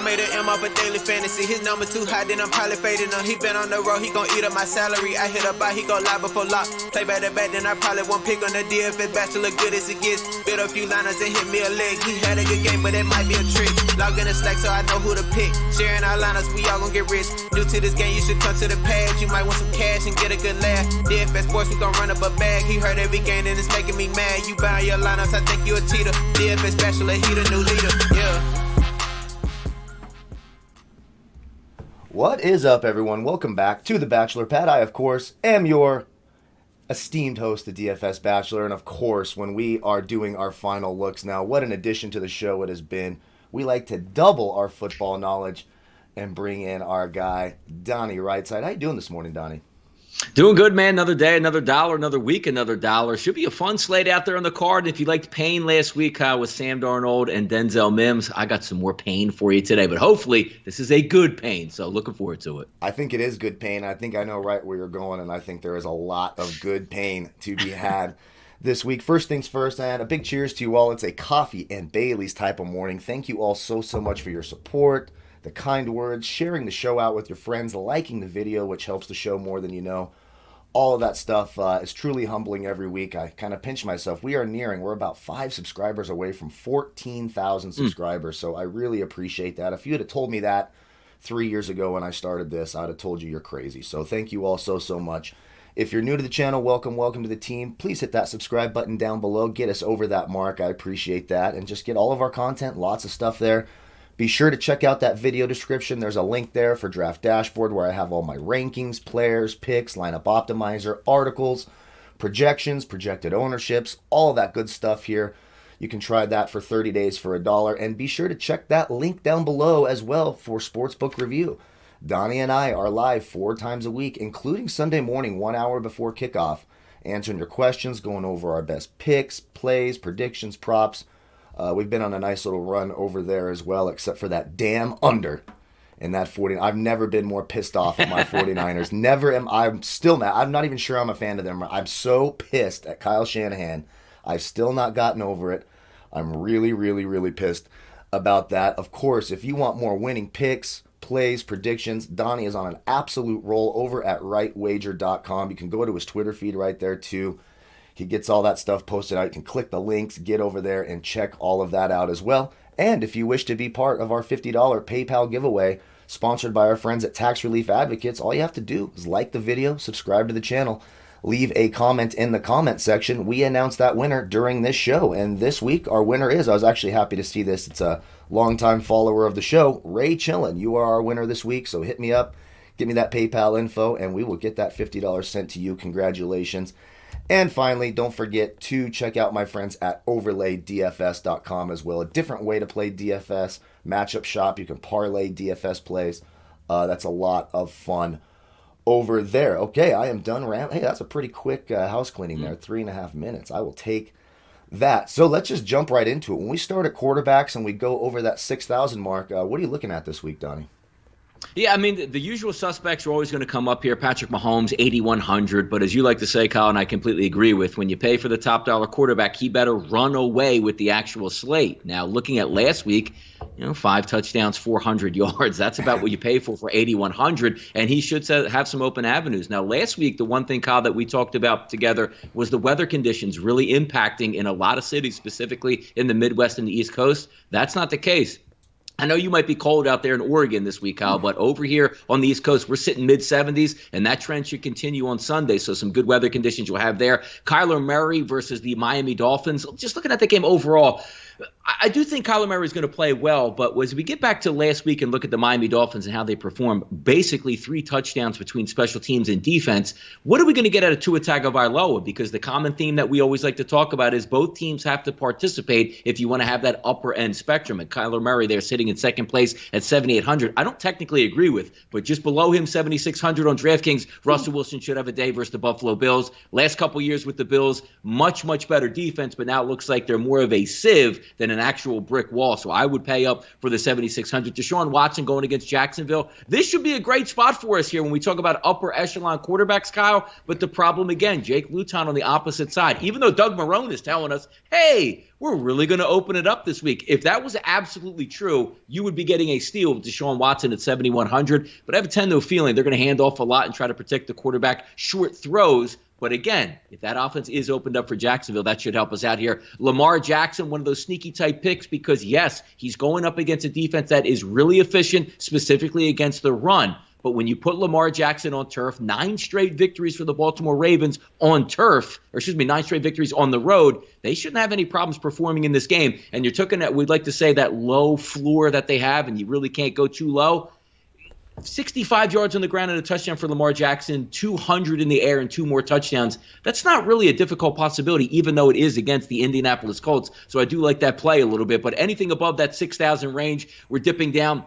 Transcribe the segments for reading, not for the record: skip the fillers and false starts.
made an M off a daily fantasy. His number too high, then I'm probably fading him. He been on the road, he gon' eat up my salary. I hit a buy, he go live before lock. Play back to back, then I probably won't pick on the DFS bachelor, good as it gets. Bit a few liners and hit me a leg. He had a good game, but that might be a trick. Log in the Slack so I know who to pick. Sharing our liners, we all gon' get rich. New to this game, you should come to the pad. You might want some cash and get a good laugh. DFS sports, we gon' run up a bag. He heard every game and it's making me mad. You buying your lineups, I think you a cheater. DFS bachelor, he the new leader. Yeah. What is up, everyone? Welcome back to The Bachelor Pad. I, of course, am your esteemed host, the DFS Bachelor. And, of course, when we are doing our final looks now, what an addition to the show it has been. We like to double our football knowledge and bring in our guy, Donnie Rightside. How you doing this morning, Donnie? Doing good, man. Another day, another dollar, another week, another dollar. Should be a fun slate out there on the card. If you liked pain last week with Sam Darnold and Denzel Mims, I got some more pain for you today. But hopefully this is a good pain, so looking forward to it. I think it is good pain. I think I know right where you're going, and I think there is a lot of good pain to be had this week. First things first, and a big cheers to you all. It's a coffee and Bailey's type of morning. Thank you all so much for your support, the kind words, sharing the show out with your friends, liking the video, which helps the show more than you know. All of that stuff is truly humbling every week. I kind of pinch myself. We're about 5 subscribers away from 14,000 subscribers, so I really appreciate that. If you had told me that 3 years ago when I started this, I'd have told you you're crazy. So thank you all so much. If you're new to the channel, welcome to the team. Please hit that subscribe button down below. Get us over that mark. I appreciate that. And just get all of our content, lots of stuff there. Be sure to check out that video description. There's a link there for Draft Dashboard where I have all my rankings, players, picks, lineup optimizer, articles, projections, projected ownerships, all of that good stuff here. You can try that for 30 days for $1. And be sure to check that link down below as well for Sportsbook Review. Donnie and I are live 4 times a week, including Sunday morning, 1 hour before kickoff, answering your questions, going over our best picks, plays, predictions, props. We've been on a nice little run over there as well, except for that damn under in that 40. I've never been more pissed off at my 49ers. I'm still mad. I'm not even sure I'm a fan of them. I'm so pissed at Kyle Shanahan. I've still not gotten over it. I'm really pissed about that. Of course, if you want more winning picks, plays, predictions, Donnie is on an absolute roll over at rightwager.com. You can go to his Twitter feed right there too. He gets all that stuff posted out. You can click the links, get over there, and check all of that out as well. And if you wish to be part of our $50 PayPal giveaway, sponsored by our friends at Tax Relief Advocates, all you have to do is like the video, subscribe to the channel, leave a comment in the comment section. We announce that winner during this show. And this week, our winner is, I was actually happy to see this, it's a longtime follower of the show, Ray Chillin. You are our winner this week, so hit me up, give me that PayPal info, and we will get that $50 sent to you. Congratulations. And finally, don't forget to check out my friends at overlaydfs.com as well. A different way to play DFS, matchup shop. You can parlay DFS plays. That's a lot of fun over there. Okay, I am done. Hey, that's a pretty quick house cleaning there. 3.5 minutes. I will take that. So let's just jump right into it. When we start at quarterbacks and we go over that 6,000 mark, what are you looking at this week, Donnie? Yeah, I mean, the usual suspects are always going to come up here. Patrick Mahomes, 8,100. But as you like to say, Kyle, and I completely agree with, when you pay for the top dollar quarterback, he better run away with the actual slate. Now, looking at last week, 5 touchdowns, 400 yards. That's about what you pay for 8,100. And he should have some open avenues. Now, last week, the one thing, Kyle, that we talked about together was the weather conditions really impacting in a lot of cities, specifically in the Midwest and the East Coast. That's not the case. I know you might be cold out there in Oregon this week, Kyle, but over here on the East Coast, we're sitting mid-70s, and that trend should continue on Sunday. So some good weather conditions you'll have there. Kyler Murray versus the Miami Dolphins. Just looking at the game overall, I do think Kyler Murray is going to play well, but as we get back to last week and look at the Miami Dolphins and how they perform, basically 3 touchdowns between special teams and defense, what are we going to get out of Tua Tagovailoa? Because the common theme that we always like to talk about is both teams have to participate if you want to have that upper end spectrum. And Kyler Murray, they're sitting in second place at 7,800. I don't technically agree with, but just below him, 7,600 on DraftKings, Russell Wilson should have a day versus the Buffalo Bills. Last couple years with the Bills, much better defense, but now it looks like they're more of a sieve than an actual brick wall. So I would pay up for the 7,600. Deshaun Watson going against Jacksonville. This should be a great spot for us here when we talk about upper echelon quarterbacks, Kyle. But the problem, again, Jake Luton on the opposite side. Even though Doug Marrone is telling us, hey, we're really going to open it up this week. If that was absolutely true, you would be getting a steal with Deshaun Watson at 7,100. But I have a tender feeling they're going to hand off a lot and try to protect the quarterback short throws. But again, if that offense is opened up for Jacksonville, that should help us out here. Lamar Jackson, one of those sneaky type picks because, yes, he's going up against a defense that is really efficient, specifically against the run. But when you put Lamar Jackson on turf, 9 straight victories for the Baltimore Ravens on turf, 9 straight victories on the road, they shouldn't have any problems performing in this game. And you're taking that, we'd like to say, that low floor that they have, and you really can't go too low. 65 yards on the ground and a touchdown for Lamar Jackson, 200 in the air and 2 more touchdowns. That's not really a difficult possibility, even though it is against the Indianapolis Colts. So I do like that play a little bit. But anything above that 6,000 range, we're dipping down.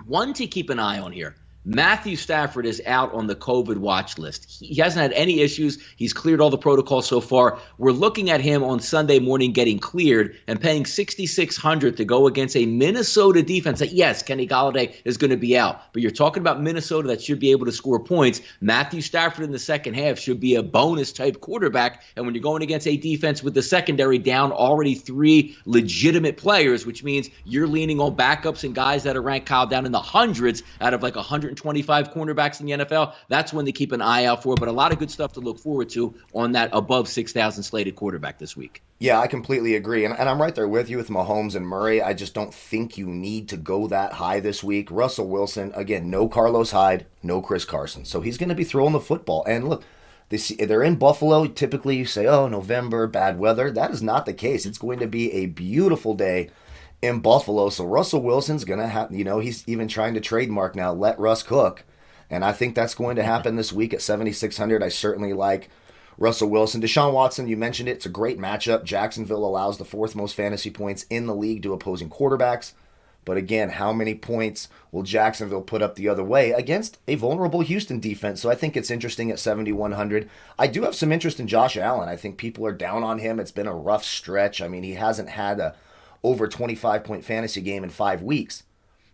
One to keep an eye on here. Matthew Stafford is out on the COVID watch list. He hasn't had any issues. He's cleared all the protocols so far. We're looking at him on Sunday morning getting cleared and paying $6,600 to go against a Minnesota defense that, yes, Kenny Golladay is going to be out. But you're talking about Minnesota that should be able to score points. Matthew Stafford in the second half should be a bonus-type quarterback. And when you're going against a defense with the secondary down already 3 legitimate players, which means you're leaning on backups and guys that are ranked, Kyle, down in the hundreds out of like 125 cornerbacks in the NFL, that's when they keep an eye out for. But a lot of good stuff to look forward to on that above 6,000 slated quarterback this week. Yeah, I completely agree. And I'm right there with you with Mahomes and Murray. I just don't think you need to go that high this week. Russell Wilson, again, no Carlos Hyde, no Chris Carson. So he's going to be throwing the football. And look, they're in Buffalo. Typically you say, oh, November, bad weather. That is not the case. It's going to be a beautiful day in Buffalo. So Russell Wilson's going to have, he's even trying to trademark now, let Russ cook. And I think that's going to happen this week at 7,600. I certainly like Russell Wilson. Deshaun Watson, you mentioned it. It's a great matchup. Jacksonville allows the 4th most fantasy points in the league to opposing quarterbacks. But again, how many points will Jacksonville put up the other way against a vulnerable Houston defense? So I think it's interesting at 7,100. I do have some interest in Josh Allen. I think people are down on him. It's been a rough stretch. I mean, he hasn't had a over 25-point fantasy game in 5 weeks.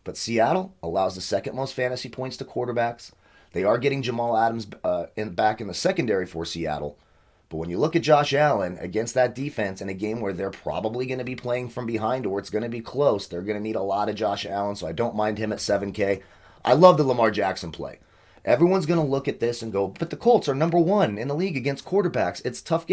But Seattle allows the 2nd most fantasy points to quarterbacks. They are getting Jamal Adams back in the secondary for Seattle. But when you look at Josh Allen against that defense in a game where they're probably going to be playing from behind or it's going to be close, they're going to need a lot of Josh Allen, so I don't mind him at 7K. I love the Lamar Jackson play. Everyone's going to look at this and go, but the Colts are number 1 in the league against quarterbacks. It's tough.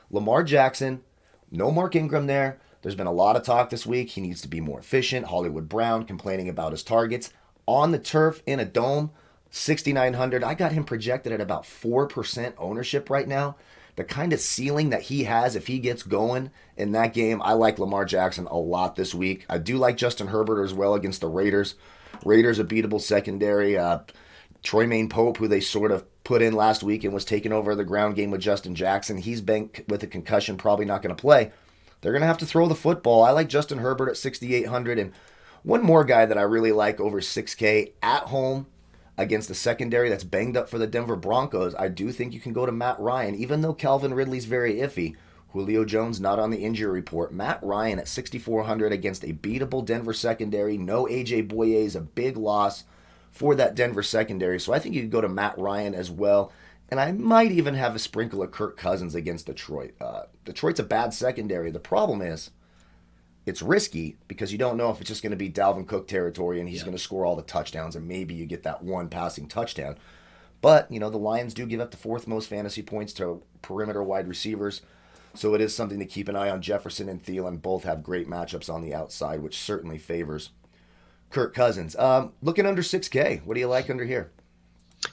Lamar Jackson, no Mark Ingram there. There's been a lot of talk this week. He needs to be more efficient. Hollywood Brown complaining about his targets. On the turf in a dome, 6,900. I got him projected at about 4% ownership right now. The kind of ceiling that he has if he gets going in that game, I like Lamar Jackson a lot this week. I do like Justin Herbert as well against the Raiders. Raiders, a beatable secondary. Troymaine Pope, who they sort of put in last week and was taking over the ground game with Justin Jackson. He's been with a concussion, probably not going to play. They're going to have to throw the football. I like Justin Herbert at 6,800. And one more guy that I really like over 6K at home against the secondary that's banged up for the Denver Broncos. I do think you can go to Matt Ryan, even though Calvin Ridley's very iffy. Julio Jones not on the injury report. Matt Ryan at 6,400 against a beatable Denver secondary. No A.J. Boye is a big loss for that Denver secondary. So I think you could go to Matt Ryan as well. And I might even have a sprinkle of Kirk Cousins against Detroit. Detroit's a bad secondary. The problem is it's risky because you don't know if it's just going to be Dalvin Cook territory and he's going to score all the touchdowns and maybe you get that one passing touchdown. But, the Lions do give up the 4th most fantasy points to perimeter wide receivers. So it is something to keep an eye on. Jefferson and Thielen both have great matchups on the outside, which certainly favors Kirk Cousins. Looking under 6K, what do you like under here?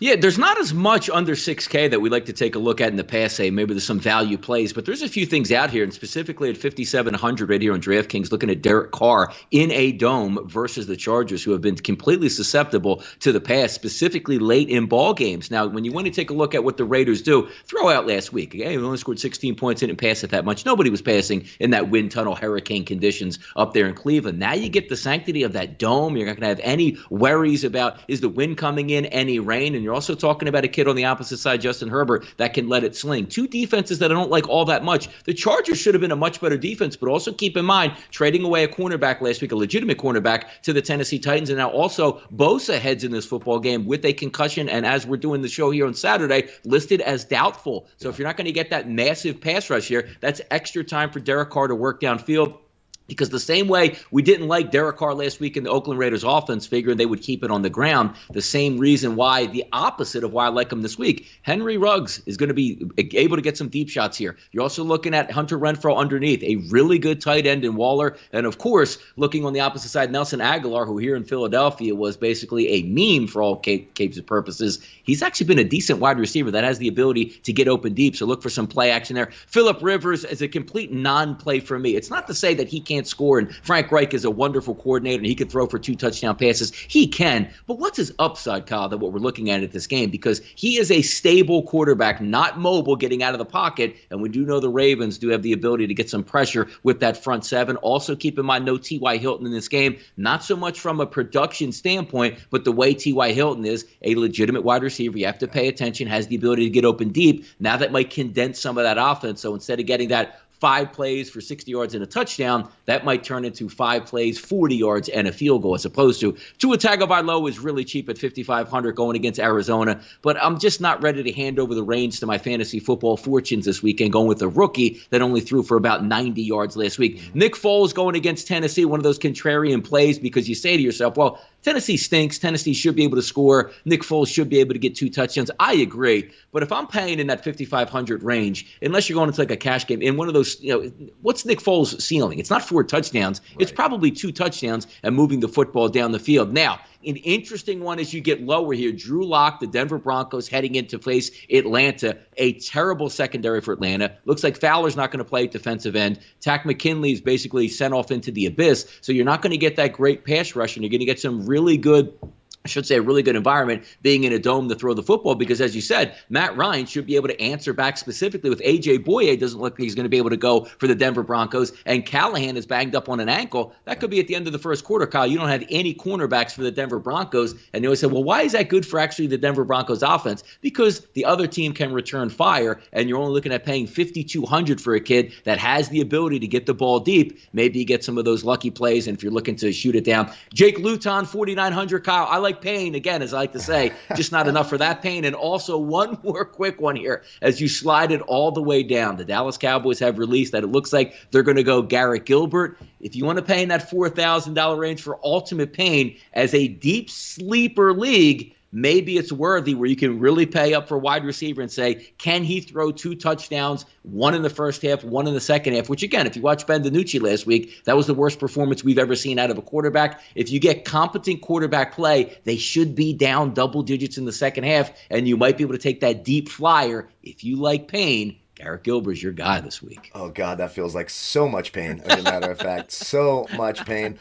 Yeah, there's not as much under 6K that we like to take a look at in the past. Say maybe there's some value plays, but there's a few things out here, and specifically at 5,700 right here on DraftKings, looking at Derek Carr in a dome versus the Chargers, who have been completely susceptible to the pass, specifically late in ball games. Now, when you want to take a look at what the Raiders do, throw out last week. Okay, we only scored 16 points, didn't pass it that much. Nobody was passing in that wind tunnel hurricane conditions up there in Cleveland. Now you get the sanctity of that dome. You're not going to have any worries about is the wind coming in, any rain. and you're also talking about a kid on the opposite side, Justin Herbert, that can let it sling. Two defenses that I don't like all that much. The Chargers should have been a much better defense, but also keep in mind, trading away a cornerback last week, a legitimate cornerback, to the Tennessee Titans, and now also Bosa heads in this football game with a concussion, and as we're doing the show here on Saturday, listed as doubtful. So if you're not going to get that massive pass rush here, that's extra time for Derek Carr to work downfield. Because the same way we didn't like Derek Carr last week in the Oakland Raiders offense, figuring they would keep it on the ground, the same reason why, the opposite of why I like him this week, Henry Ruggs is going to be able to get some deep shots here. You're also looking at Hunter Renfrow underneath, a really good tight end in Waller. And, of course, looking on the opposite side, Nelson Aguilar, who here in Philadelphia was basically a meme for all capes and purposes. He's actually been a decent wide receiver that has the ability to get open deep, so look for some play action there. Phillip Rivers is a complete non-play for me. It's not to say that he can't score, and Frank Reich is a wonderful coordinator and he could throw for 2 touchdown passes. He can, but what's his upside, Kyle, that what we're looking at this game? Because he is a stable quarterback, not mobile, getting out of the pocket, and we do know the Ravens do have the ability to get some pressure with that front seven. Also keep in mind, no T.Y. Hilton in this game, not so much from a production standpoint, but the way T.Y. Hilton is a legitimate wide receiver, you have to pay attention, has the ability to get open deep. Now that might condense some of that offense, so instead of getting that 5 plays for 60 yards and a touchdown, that might turn into 5 plays, 40 yards, and a field goal, as opposed to Tua Tagovailoa is really cheap at 5,500 going against Arizona, but I'm just not ready to hand over the reins to my fantasy football fortunes this weekend, going with a rookie that only threw for about 90 yards last week. Nick Foles going against Tennessee, one of those contrarian plays, because you say to yourself, well, Tennessee stinks. Tennessee should be able to score. Nick Foles should be able to get 2 touchdowns. I agree. But if I'm paying in that 5,500 range, unless you're going into like a cash game, in one of those, what's Nick Foles' ceiling? It's not 4 touchdowns. Right. It's probably 2 touchdowns and moving the football down the field. Now, an interesting one as you get lower here. Drew Lock, the Denver Broncos, heading in to face Atlanta. A terrible secondary for Atlanta. Looks like Fowler's not going to play at defensive end. Takk McKinley is basically sent off into the abyss. So you're not going to get that great pass rush, and you're going to get some really good, I should say, a really good environment being in a dome to throw the football, because, as you said, Matt Ryan should be able to answer back specifically with A.J. Boye. Doesn't look like he's going to be able to go for the Denver Broncos, and Callahan is banged up on an ankle. That could be at the end of the first quarter, Kyle. You don't have any cornerbacks for the Denver Broncos, and they always say, well, why is that good for actually the Denver Broncos offense? Because the other team can return fire, and you're only looking at paying $5,200 for a kid that has the ability to get the ball deep. Maybe you get some of those lucky plays, and if you're looking to shoot it down. Jake Luton, $4,900, Kyle. I like pain, again, as I like to say, just not enough for that pain. And also one more quick one here as you slide it all the way down. The Dallas Cowboys have released that it looks like they're going to go Garrett Gilbert. If you want to pay in that $4,000 range for ultimate pain as a deep sleeper league, maybe it's worthy where you can really pay up for wide receiver and say, can he throw 2 touchdowns, 1 in the first half, 1 in the second half? Which, again, if you watch Ben DiNucci last week, that was the worst performance we've ever seen out of a quarterback. If you get competent quarterback play, they should be down double digits in the second half, and you might be able to take that deep flyer. If you like pain, Garrett Gilbert's your guy this week. Oh, God, that feels like so much pain, as a matter of fact. So much pain.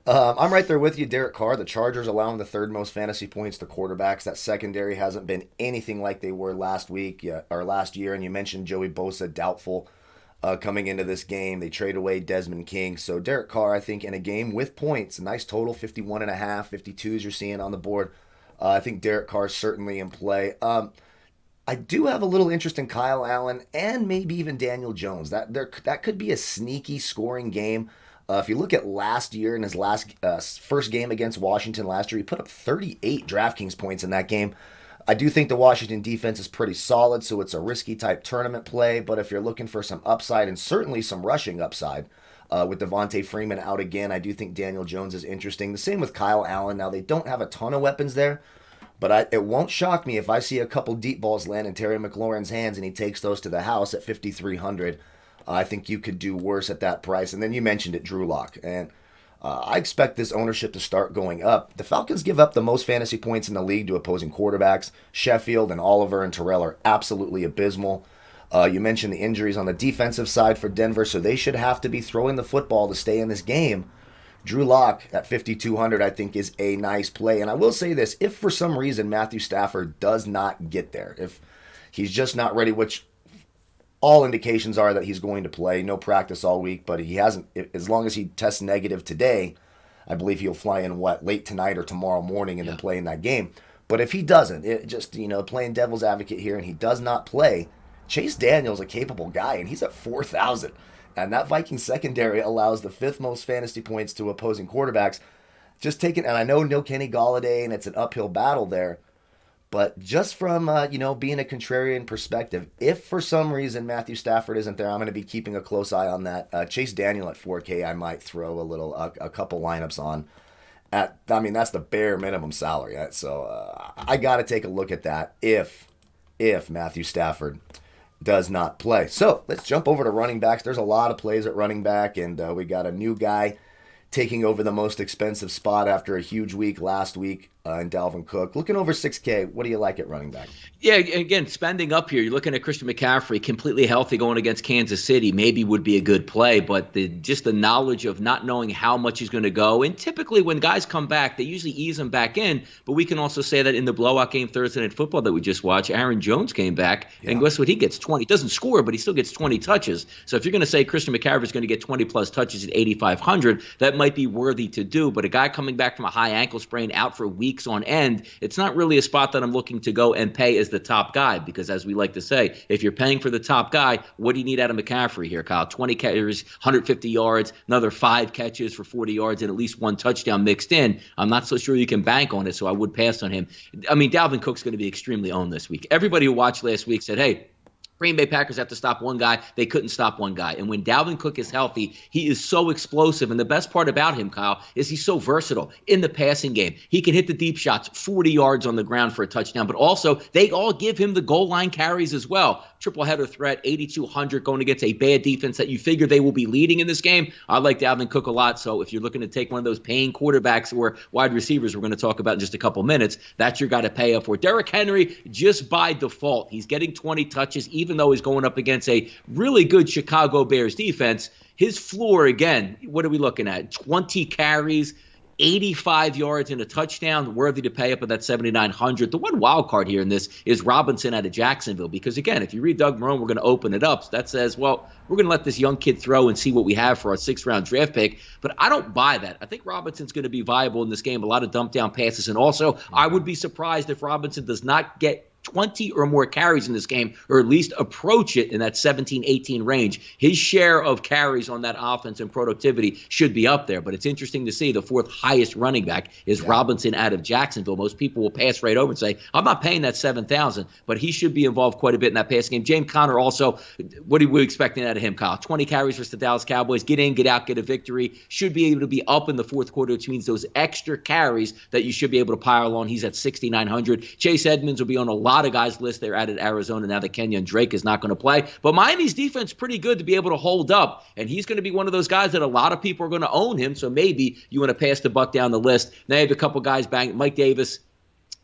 I'm right there with you, Derek Carr. The Chargers allowing the 3rd most fantasy points to quarterbacks. That secondary hasn't been anything like they were last year. And you mentioned Joey Bosa, doubtful coming into this game. They trade away Desmond King. So Derek Carr, I think, in a game with points, a nice total, 51.5, 52 as you're seeing on the board. I think Derek Carr is certainly in play. I do have a little interest in Kyle Allen and maybe even Daniel Jones. That could be a sneaky scoring game. If you look at last year in his first game against Washington last year, he put up 38 DraftKings points in that game. I do think the Washington defense is pretty solid, so it's a risky type tournament play. But if you're looking for some upside and certainly some rushing upside, with Devontae Freeman out again, I do think Daniel Jones is interesting. The same with Kyle Allen. Now, they don't have a ton of weapons there, but it won't shock me if I see a couple deep balls land in Terry McLaurin's hands and he takes those to the house at 5,300. I think you could do worse at that price. And then you mentioned it, Drew Lock. And I expect this ownership to start going up. The Falcons give up the most fantasy points in the league to opposing quarterbacks. Sheffield and Oliver and Terrell are absolutely abysmal. You mentioned the injuries on the defensive side for Denver, so they should have to be throwing the football to stay in this game. Drew Lock at 5,200, I think, is a nice play. And I will say this, if for some reason Matthew Stafford does not get there, if he's just not ready, which all indications are that he's going to play, no practice all week, but he hasn't, as long as he tests negative today, I believe he'll fly in, late tonight or tomorrow morning and then play in that game. But if he doesn't, playing devil's advocate here, and he does not play, Chase Daniel's a capable guy, and he's at 4,000. And that Viking secondary allows the 5th most fantasy points to opposing quarterbacks. And I know no Kenny Golladay, and it's an uphill battle there. But just from, being a contrarian perspective, if for some reason Matthew Stafford isn't there, I'm going to be keeping a close eye on that. Chase Daniel at 4K, I might throw a couple lineups on. That's the bare minimum salary. So I got to take a look at that if Matthew Stafford does not play. So let's jump over to running backs. There's a lot of plays at running back, and we got a new guy taking over the most expensive spot after a huge week last week in Dalvin Cook. Looking over 6K, what do you like at running back? Yeah, again, spending up here, you're looking at Christian McCaffrey, completely healthy going against Kansas City, maybe would be a good play, but just the knowledge of not knowing how much he's going to go, and typically when guys come back, they usually ease him back in, but we can also say that in the blowout game Thursday Night Football that we just watched, Aaron Jones came back, and guess what? He gets 20. He doesn't score, but he still gets 20 touches. So if you're going to say Christian McCaffrey is going to get 20-plus touches at 8,500, that might be worthy to do, but a guy coming back from a high ankle sprain out for weeks on end, it's not really a spot that I'm looking to go and pay as the top guy because, as we like to say, if you're paying for the top guy, what do you need out of McCaffrey here, Kyle? 20 carries, 150 yards, another 5 catches for 40 yards, and at least 1 touchdown mixed in. I'm not so sure you can bank on it, so I would pass on him. Dalvin Cook's going to be extremely owned this week. Everybody who watched last week said, hey, Green Bay Packers have to stop one guy. They couldn't stop one guy. And when Dalvin Cook is healthy, he is so explosive. And the best part about him, Kyle, is he's so versatile in the passing game. He can hit the deep shots, 40 yards on the ground for a touchdown. But also, they all give him the goal line carries as well. Triple header threat, 8,200 going against a bad defense that you figure they will be leading in this game. I like Dalvin Cook a lot. So if you're looking to take one of those paying quarterbacks or wide receivers we're going to talk about in just a couple minutes, that's your guy to pay up for. Derrick Henry, just by default, he's getting 20 touches, even though he's going up against a really good Chicago Bears defense. His floor, again, what are we looking at? 20 carries, 85 yards and a touchdown, worthy to pay up at that 7,900. The one wild card here in this is Robinson out of Jacksonville, because again, if you read Doug Marrone, we're going to open it up. So that says, well, we're going to let this young kid throw and see what we have for our 6th-round draft pick. But I don't buy that. I think Robinson's going to be viable in this game. A lot of dump down passes, and also I would be surprised if Robinson does not get 20 or more carries in this game, or at least approach it in that 17-18 range. His share of carries on that offense and productivity should be up there, but it's interesting to see the 4th highest running back is Robinson out of Jacksonville. Most people will pass right over and say, I'm not paying that 7,000, but he should be involved quite a bit in that passing game. James Conner also, what are we expecting out of him, Kyle? 20 carries versus the Dallas Cowboys. Get in, get out, get a victory. Should be able to be up in the 4th quarter, which means those extra carries that you should be able to pile on. He's at 6,900. Chase Edmonds will be on a lot of guys' list there out at Arizona now that Kenyon Drake is not going to play. But Miami's defense pretty good to be able to hold up, and he's going to be one of those guys that a lot of people are going to own him, so maybe you want to pass the buck down the list. Now you have a couple guys bang. Mike Davis,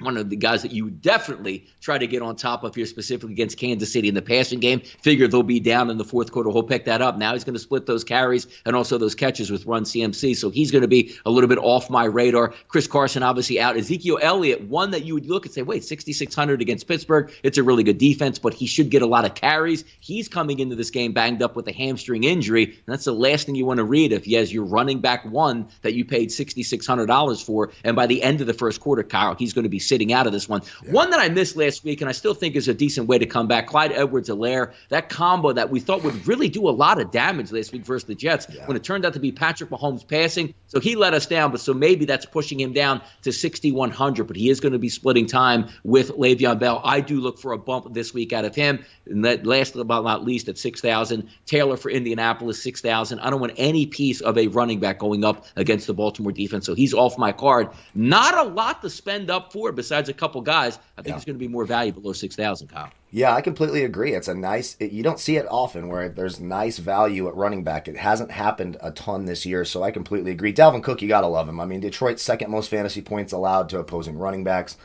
one of the guys that you definitely try to get on top of here, specifically against Kansas City in the passing game. Figure they'll be down in the 4th quarter. He'll pick that up. Now he's going to split those carries and also those catches with Run CMC. So he's going to be a little bit off my radar. Chris Carson obviously out. Ezekiel Elliott, one that you would look and say, wait, 6,600 against Pittsburgh. It's a really good defense, but he should get a lot of carries. He's coming into this game banged up with a hamstring injury. And that's the last thing you want to read if he has your running back one that you paid $6,600 for. And by the end of the 1st quarter, Kyle, he's going to be sitting out of this one. Yeah. One that I missed last week, and I still think is a decent way to come back, Clyde Edwards-Helaire, that combo that we thought would really do a lot of damage last week versus the Jets, when it turned out to be Patrick Mahomes passing. So he let us down, but so maybe that's pushing him down to 6,100, but he is going to be splitting time with Le'Veon Bell. I do look for a bump this week out of him, and that last but not least at 6,000. Taylor for Indianapolis, 6,000. I don't want any piece of a running back going up against the Baltimore defense, so he's off my card. Not a lot to spend up for besides a couple guys. I think it's going to be more valuable below 6,000, Kyle. Yeah, I completely agree. It's a nice, you don't see it often where there's nice value at running back. It hasn't happened a ton this year, so I completely agree. Dalvin Cook, you got to love him. I mean, Detroit's 2nd most fantasy points allowed to opposing running backs.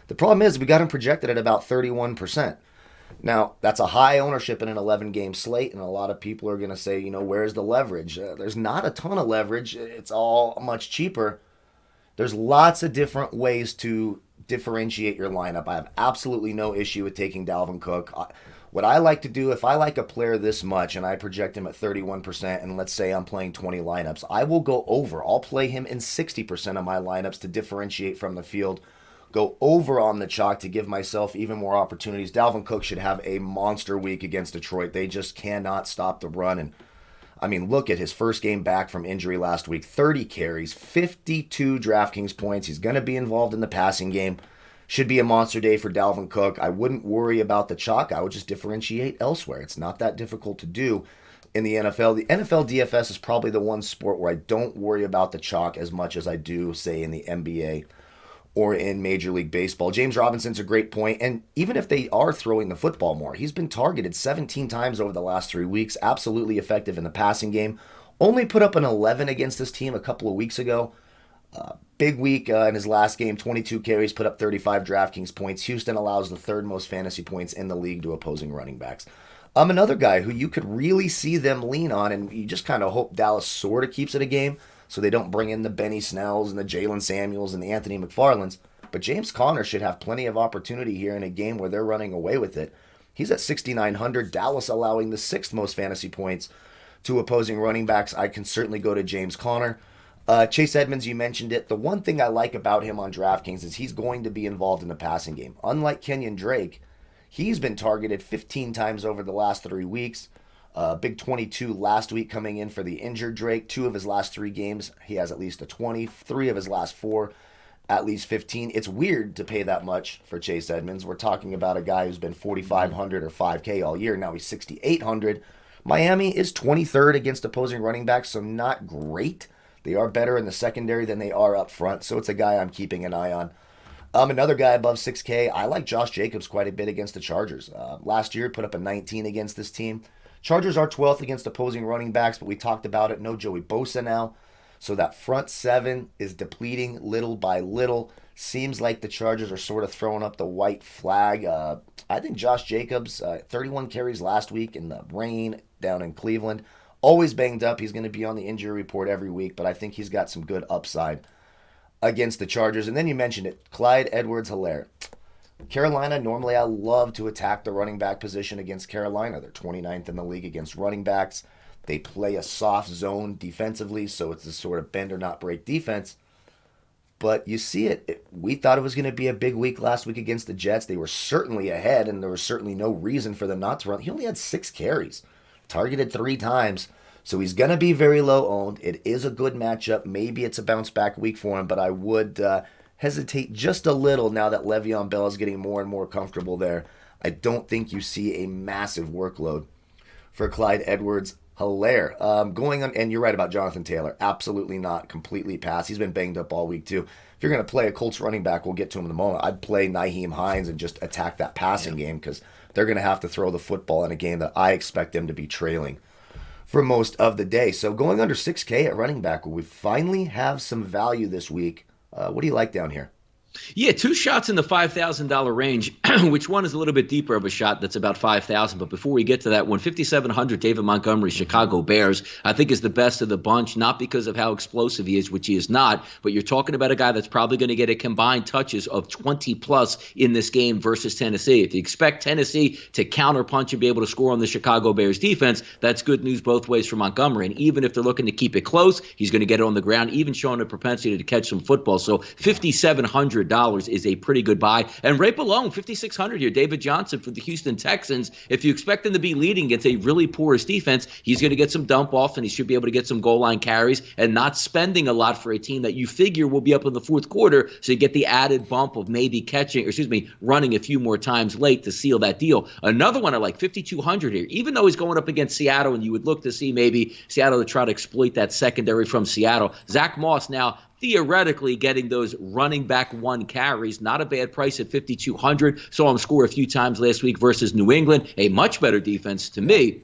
The problem is we got him projected at about 31%. Now, that's a high ownership in an 11-game slate, and a lot of people are going to say, where's the leverage? There's not a ton of leverage. It's all much cheaper. There's lots of different ways to differentiate your lineup. I have absolutely no issue with taking Dalvin Cook. What I like to do, if I like a player this much and I project him at 31%, and let's say I'm playing 20 lineups, I will go over. I'll play him in 60% of my lineups to differentiate from the field go over on the chalk to give myself even more opportunities. Dalvin Cook should have a monster week against Detroit. They just cannot stop the run. And I mean, look at his first game back from injury last week. 30 carries, 52 DraftKings points. He's going to be involved in the passing game. Should be a monster day for Dalvin Cook. I wouldn't worry about the chalk. I would just differentiate elsewhere. It's not that difficult to do in the NFL. The NFL DFS is probably the one sport where I don't worry about the chalk as much as I do, say, in the NBA or in Major League Baseball. James Robinson's a great point, and even if they are throwing the football more, he's been targeted 17 times over the last 3 weeks, absolutely effective in the passing game. Only put up an 11 against this team a couple of weeks ago. Big week in his last game, 22 carries, put up 35 DraftKings points. Houston allows the third most fantasy points in the league to opposing running backs. Another guy who you could really see them lean on, and you just kind of hope Dallas sort of keeps it a game, so they don't bring in the Benny Snells and the Jalen Samuels and the Anthony McFarlands. But James Conner should have plenty of opportunity here in a game where they're running away with it. He's at 6,900. Dallas allowing the sixth most fantasy points to opposing running backs. I can certainly go to James Conner. Chase Edmonds, you mentioned it. The one thing I like about him on DraftKings is he's going to be involved in the passing game. Unlike Kenyon Drake, he's been targeted 15 times over the last 3 weeks. Big 22 last week coming in for the injured Drake. 2 of his last 3 games, he has at least a 20. 3 of his last 4, at least 15. It's weird to pay that much for Chase Edmonds. We're talking about a guy who's been 4,500 or 5K all year. Now he's 6,800. Miami is 23rd against opposing running backs, so not great. They are better in the secondary than they are up front, so it's a guy I'm keeping an eye on. Another guy above 6K, I like Josh Jacobs quite a bit against the Chargers. Last year, put up a 19 against this team. Chargers are 12th against opposing running backs, but we talked about it. No Joey Bosa now. So that front 7 is depleting little by little. Seems like the Chargers are sort of throwing up the white flag. I think Josh Jacobs, 31 carries last week in the rain down in Cleveland. Always banged up. He's going to be on the injury report every week, but I think he's got some good upside against the Chargers. And then you mentioned it, Clyde Edwards-Helaire. Carolina, normally I love to attack the running back position against Carolina. They're 29th in the league against running backs. They play a soft zone defensively, so it's a sort of bend or not break defense. But you see it. We thought it was going to be a big week last week against the Jets. They were certainly ahead, and there was certainly no reason for them not to run. He only had 6 carries, targeted 3 times. So he's going to be very low owned. It is a good matchup. Maybe it's a bounce back week for him, but I would hesitate just a little now that Le'Veon Bell is getting more and more comfortable there. I don't think you see a massive workload for Clyde Edwards-Helaire. Going on, and you're right about Jonathan Taylor. Absolutely not. Completely pass. He's been banged up all week too. If you're going to play a Colts running back, we'll get to him in a moment. I'd play Nyheim Hines and just attack that passing game because they're going to have to throw the football in a game that I expect them to be trailing for most of the day. So going under 6K at running back, will we finally have some value this week? What do you like down here? Yeah, 2 shots in the $5,000 range. Which one is a little bit deeper of a shot that's about $5,000? But before we get to that one, 5,700 David Montgomery, Chicago Bears, I think is the best of the bunch, not because of how explosive he is, which he is not, but you're talking about a guy that's probably going to get a combined touches of 20 plus in this game versus Tennessee. If you expect Tennessee to counterpunch and be able to score on the Chicago Bears defense, that's good news both ways for Montgomery. And even if they're looking to keep it close, he's going to get it on the ground, even showing a propensity to catch some football. So $5,700 is a pretty good buy. And right below him, 5,600 here, David Johnson for the Houston Texans. If you expect him to be leading against a really porous defense, he's going to get some dump off and he should be able to get some goal line carries and not spending a lot for a team that you figure will be up in the fourth quarter. So you get the added bump of maybe running a few more times late to seal that deal. Another one I like, 5,200 here, even though he's going up against Seattle and you would look to see maybe Seattle to try to exploit that secondary from Seattle. Zach Moss now theoretically getting those running back 1 carries. Not a bad price at 5,200. Saw him score a few times last week versus New England. A much better defense to me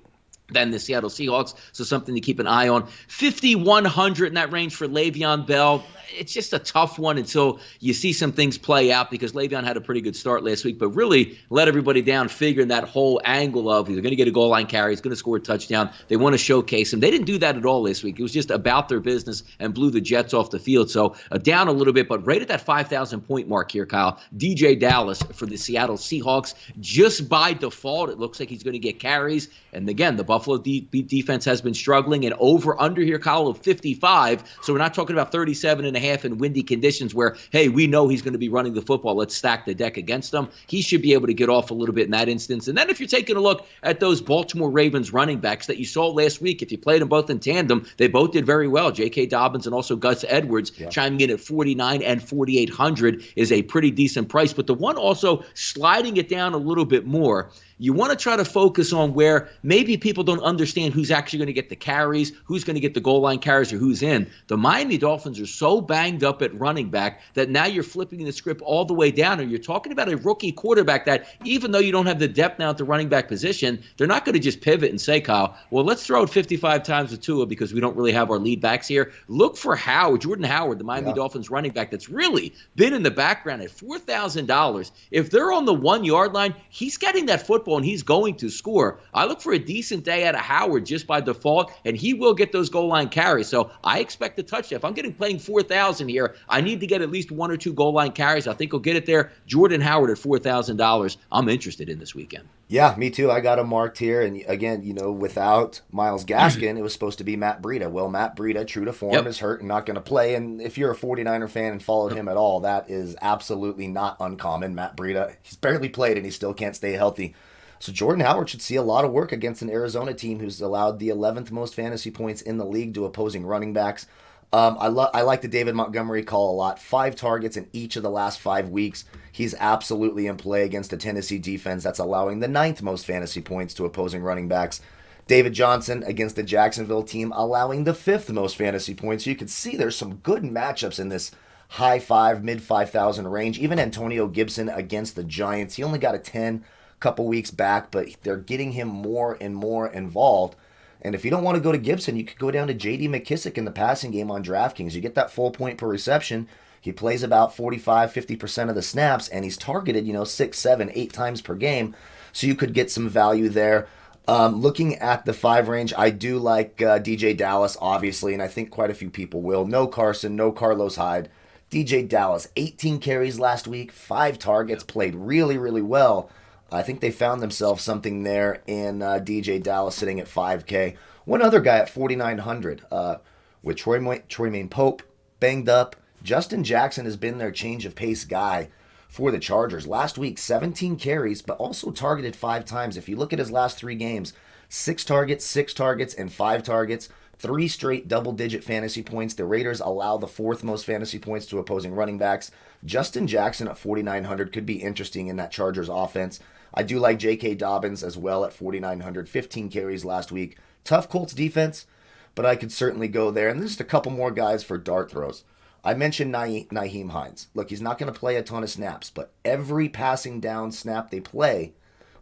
than the Seattle Seahawks, so something to keep an eye on. 5,100 in that range for Le'Veon Bell. It's just a tough one until you see some things play out because Le'Veon had a pretty good start last week, but really let everybody down figuring that whole angle of he's going to get a goal line carry, he's going to score a touchdown. They want to showcase him. They didn't do that at all last week. It was just about their business and blew the Jets off the field. So down a little bit, but right at that 5,000 point mark here, Kyle. DJ Dallas for the Seattle Seahawks. Just by default, it looks like he's going to get carries. And again, the Buffalo defense has been struggling, and over under here, Kyle, of 55. So we're not talking about 37.5 7.5 in windy conditions where, hey, we know he's going to be running the football. Let's stack the deck against him. He should be able to get off a little bit in that instance. And then if you're taking a look at those Baltimore Ravens running backs that you saw last week, if you played them both in tandem, they both did very well. J.K. Dobbins and also Gus Edwards chiming in at 49 and 4,800 is a pretty decent price. But the one also sliding it down a little bit more, you want to try to focus on where maybe people don't understand who's actually going to get the carries, who's going to get the goal line carries, or who's in. The Miami Dolphins are so banged up at running back that now you're flipping the script all the way down, and you're talking about a rookie quarterback that, even though you don't have the depth now at the running back position, they're not going to just pivot and say, Kyle, well, let's throw it 55 times with Tua because we don't really have our lead backs here. Look for Jordan Howard, the Miami Dolphins running back that's really been in the background at $4,000. If they're on the 1 yard line, he's getting that football and he's going to score. I look for a decent day out of Howard just by default, and he will get those goal line carries. So I expect a touchdown. If I'm playing 4,000 here, I need to get at least 1 or 2 goal line carries. I think he'll get it there. Jordan Howard at $4,000. I'm interested in this weekend. Yeah, me too. I got him marked here. And again, without Myles Gaskin, it was supposed to be Matt Breida. Well, Matt Breida, true to form, is hurt and not going to play. And if you're a 49er fan and followed him at all, that is absolutely not uncommon. Matt Breida, he's barely played and he still can't stay healthy. So Jordan Howard should see a lot of work against an Arizona team who's allowed the 11th most fantasy points in the league to opposing running backs. I like the David Montgomery call a lot. 5 targets in each of the last 5 weeks. He's absolutely in play against a Tennessee defense that's allowing the 9th most fantasy points to opposing running backs. David Johnson against the Jacksonville team allowing the 5th most fantasy points. You can see there's some good matchups in this high 5, mid 5,000 range. Even Antonio Gibson against the Giants. He only got a 10 couple weeks back, but they're getting him more and more involved. And if you don't want to go to Gibson, you could go down to J.D. McKissick in the passing game on DraftKings. You get that full point per reception. He plays about 45-50% of the snaps, and he's targeted, 6, 7, 8 times per game. So you could get some value there. Looking at the 5 range, I do like DJ Dallas, obviously, and I think quite a few people will. No Carson, no Carlos Hyde. DJ Dallas, 18 carries last week, 5 targets, played really, really well. I think they found themselves something there in DJ Dallas sitting at $5K. One other guy at $4,900 with Troymaine Pope banged up. Justin Jackson has been their change of pace guy for the Chargers. Last week, 17 carries, but also targeted 5 times. If you look at his last 3 games, 6 targets, and 5 targets. 3 straight double-digit fantasy points. The Raiders allow the 4th most fantasy points to opposing running backs. Justin Jackson at $4,900 could be interesting in that Chargers offense. I do like J.K. Dobbins as well at $4,900. 15 carries last week. Tough Colts defense, but I could certainly go there. And there's just a couple more guys for dart throws. I mentioned Nyheim Hines. Look, he's not going to play a ton of snaps, but every passing down snap they play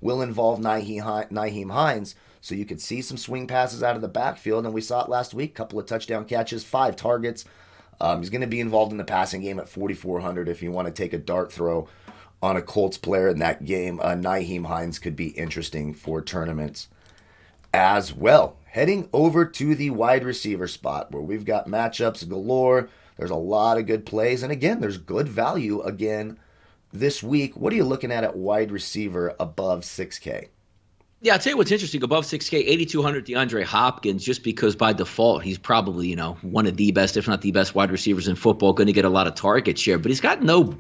will involve Nyheim Hines. So you could see some swing passes out of the backfield, and we saw it last week. Couple of touchdown catches, 5 targets. He's going to be involved in the passing game at $4,400 if you want to take a dart throw on a Colts player in that game. Nyheim Hines could be interesting for tournaments as well. Heading over to the wide receiver spot where we've got matchups galore. There's a lot of good plays, and again, there's good value again this week. What are you looking at wide receiver above 6K? Yeah, I'll tell you what's interesting. Above 6K, 8,200 DeAndre Hopkins, just because by default he's probably, one of the best, if not the best wide receivers in football, going to get a lot of target share. But he's got no,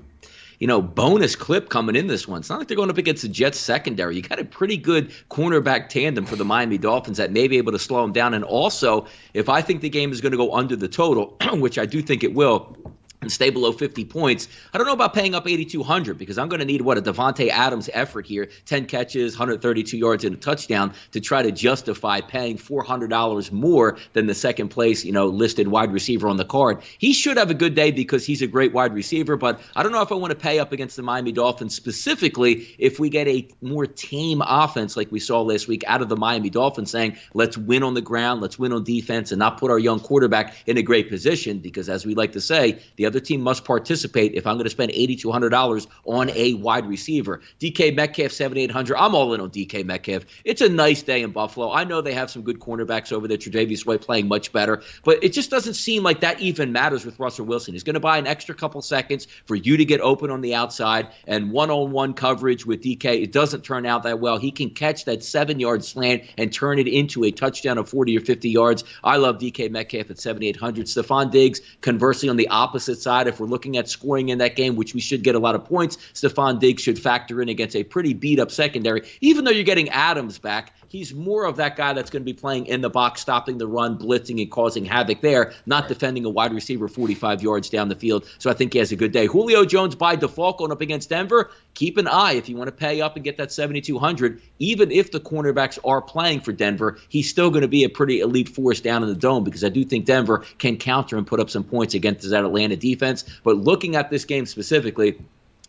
bonus clip coming in this one. It's not like they're going up against the Jets secondary. You got a pretty good cornerback tandem for the Miami Dolphins that may be able to slow him down. And also, if I think the game is going to go under the total, which I do think it will, and stay below 50 points, I don't know about paying up 8,200 because I'm going to need a Devontae Adams effort here, 10 catches, 132 yards and a touchdown to try to justify paying $400 more than the second place, listed wide receiver on the card. He should have a good day because he's a great wide receiver, but I don't know if I want to pay up against the Miami Dolphins, specifically if we get a more tame offense like we saw last week out of the Miami Dolphins saying, let's win on the ground, let's win on defense and not put our young quarterback in a great position because, as we like to say, the other other team must participate if I'm going to spend $8,200 on a wide receiver. DK Metcalf, 7,800. I'm all in on DK Metcalf. It's a nice day in Buffalo. I know they have some good cornerbacks over there. Tre'Davious White playing much better, but it just doesn't seem like that even matters with Russell Wilson. He's going to buy an extra couple seconds for you to get open on the outside, and one-on-one coverage with DK, it doesn't turn out that well. He can catch that 7-yard slant and turn it into a touchdown of 40 or 50 yards. I love DK Metcalf at 7,800. Stephon Diggs, conversely, on the opposite side, if we're looking at scoring in that game, which we should get a lot of points, Stephon Diggs should factor in against a pretty beat-up secondary. Even though you're getting Adams back, he's more of that guy that's going to be playing in the box, stopping the run, blitzing, and causing havoc there, not defending a wide receiver 45 yards down the field. So I think he has a good day. Julio Jones by default going up against Denver. Keep an eye if you want to pay up and get that 7,200. Even if the cornerbacks are playing for Denver, he's still going to be a pretty elite force down in the dome, because I do think Denver can counter and put up some points against that Atlanta defense. But looking at this game specifically,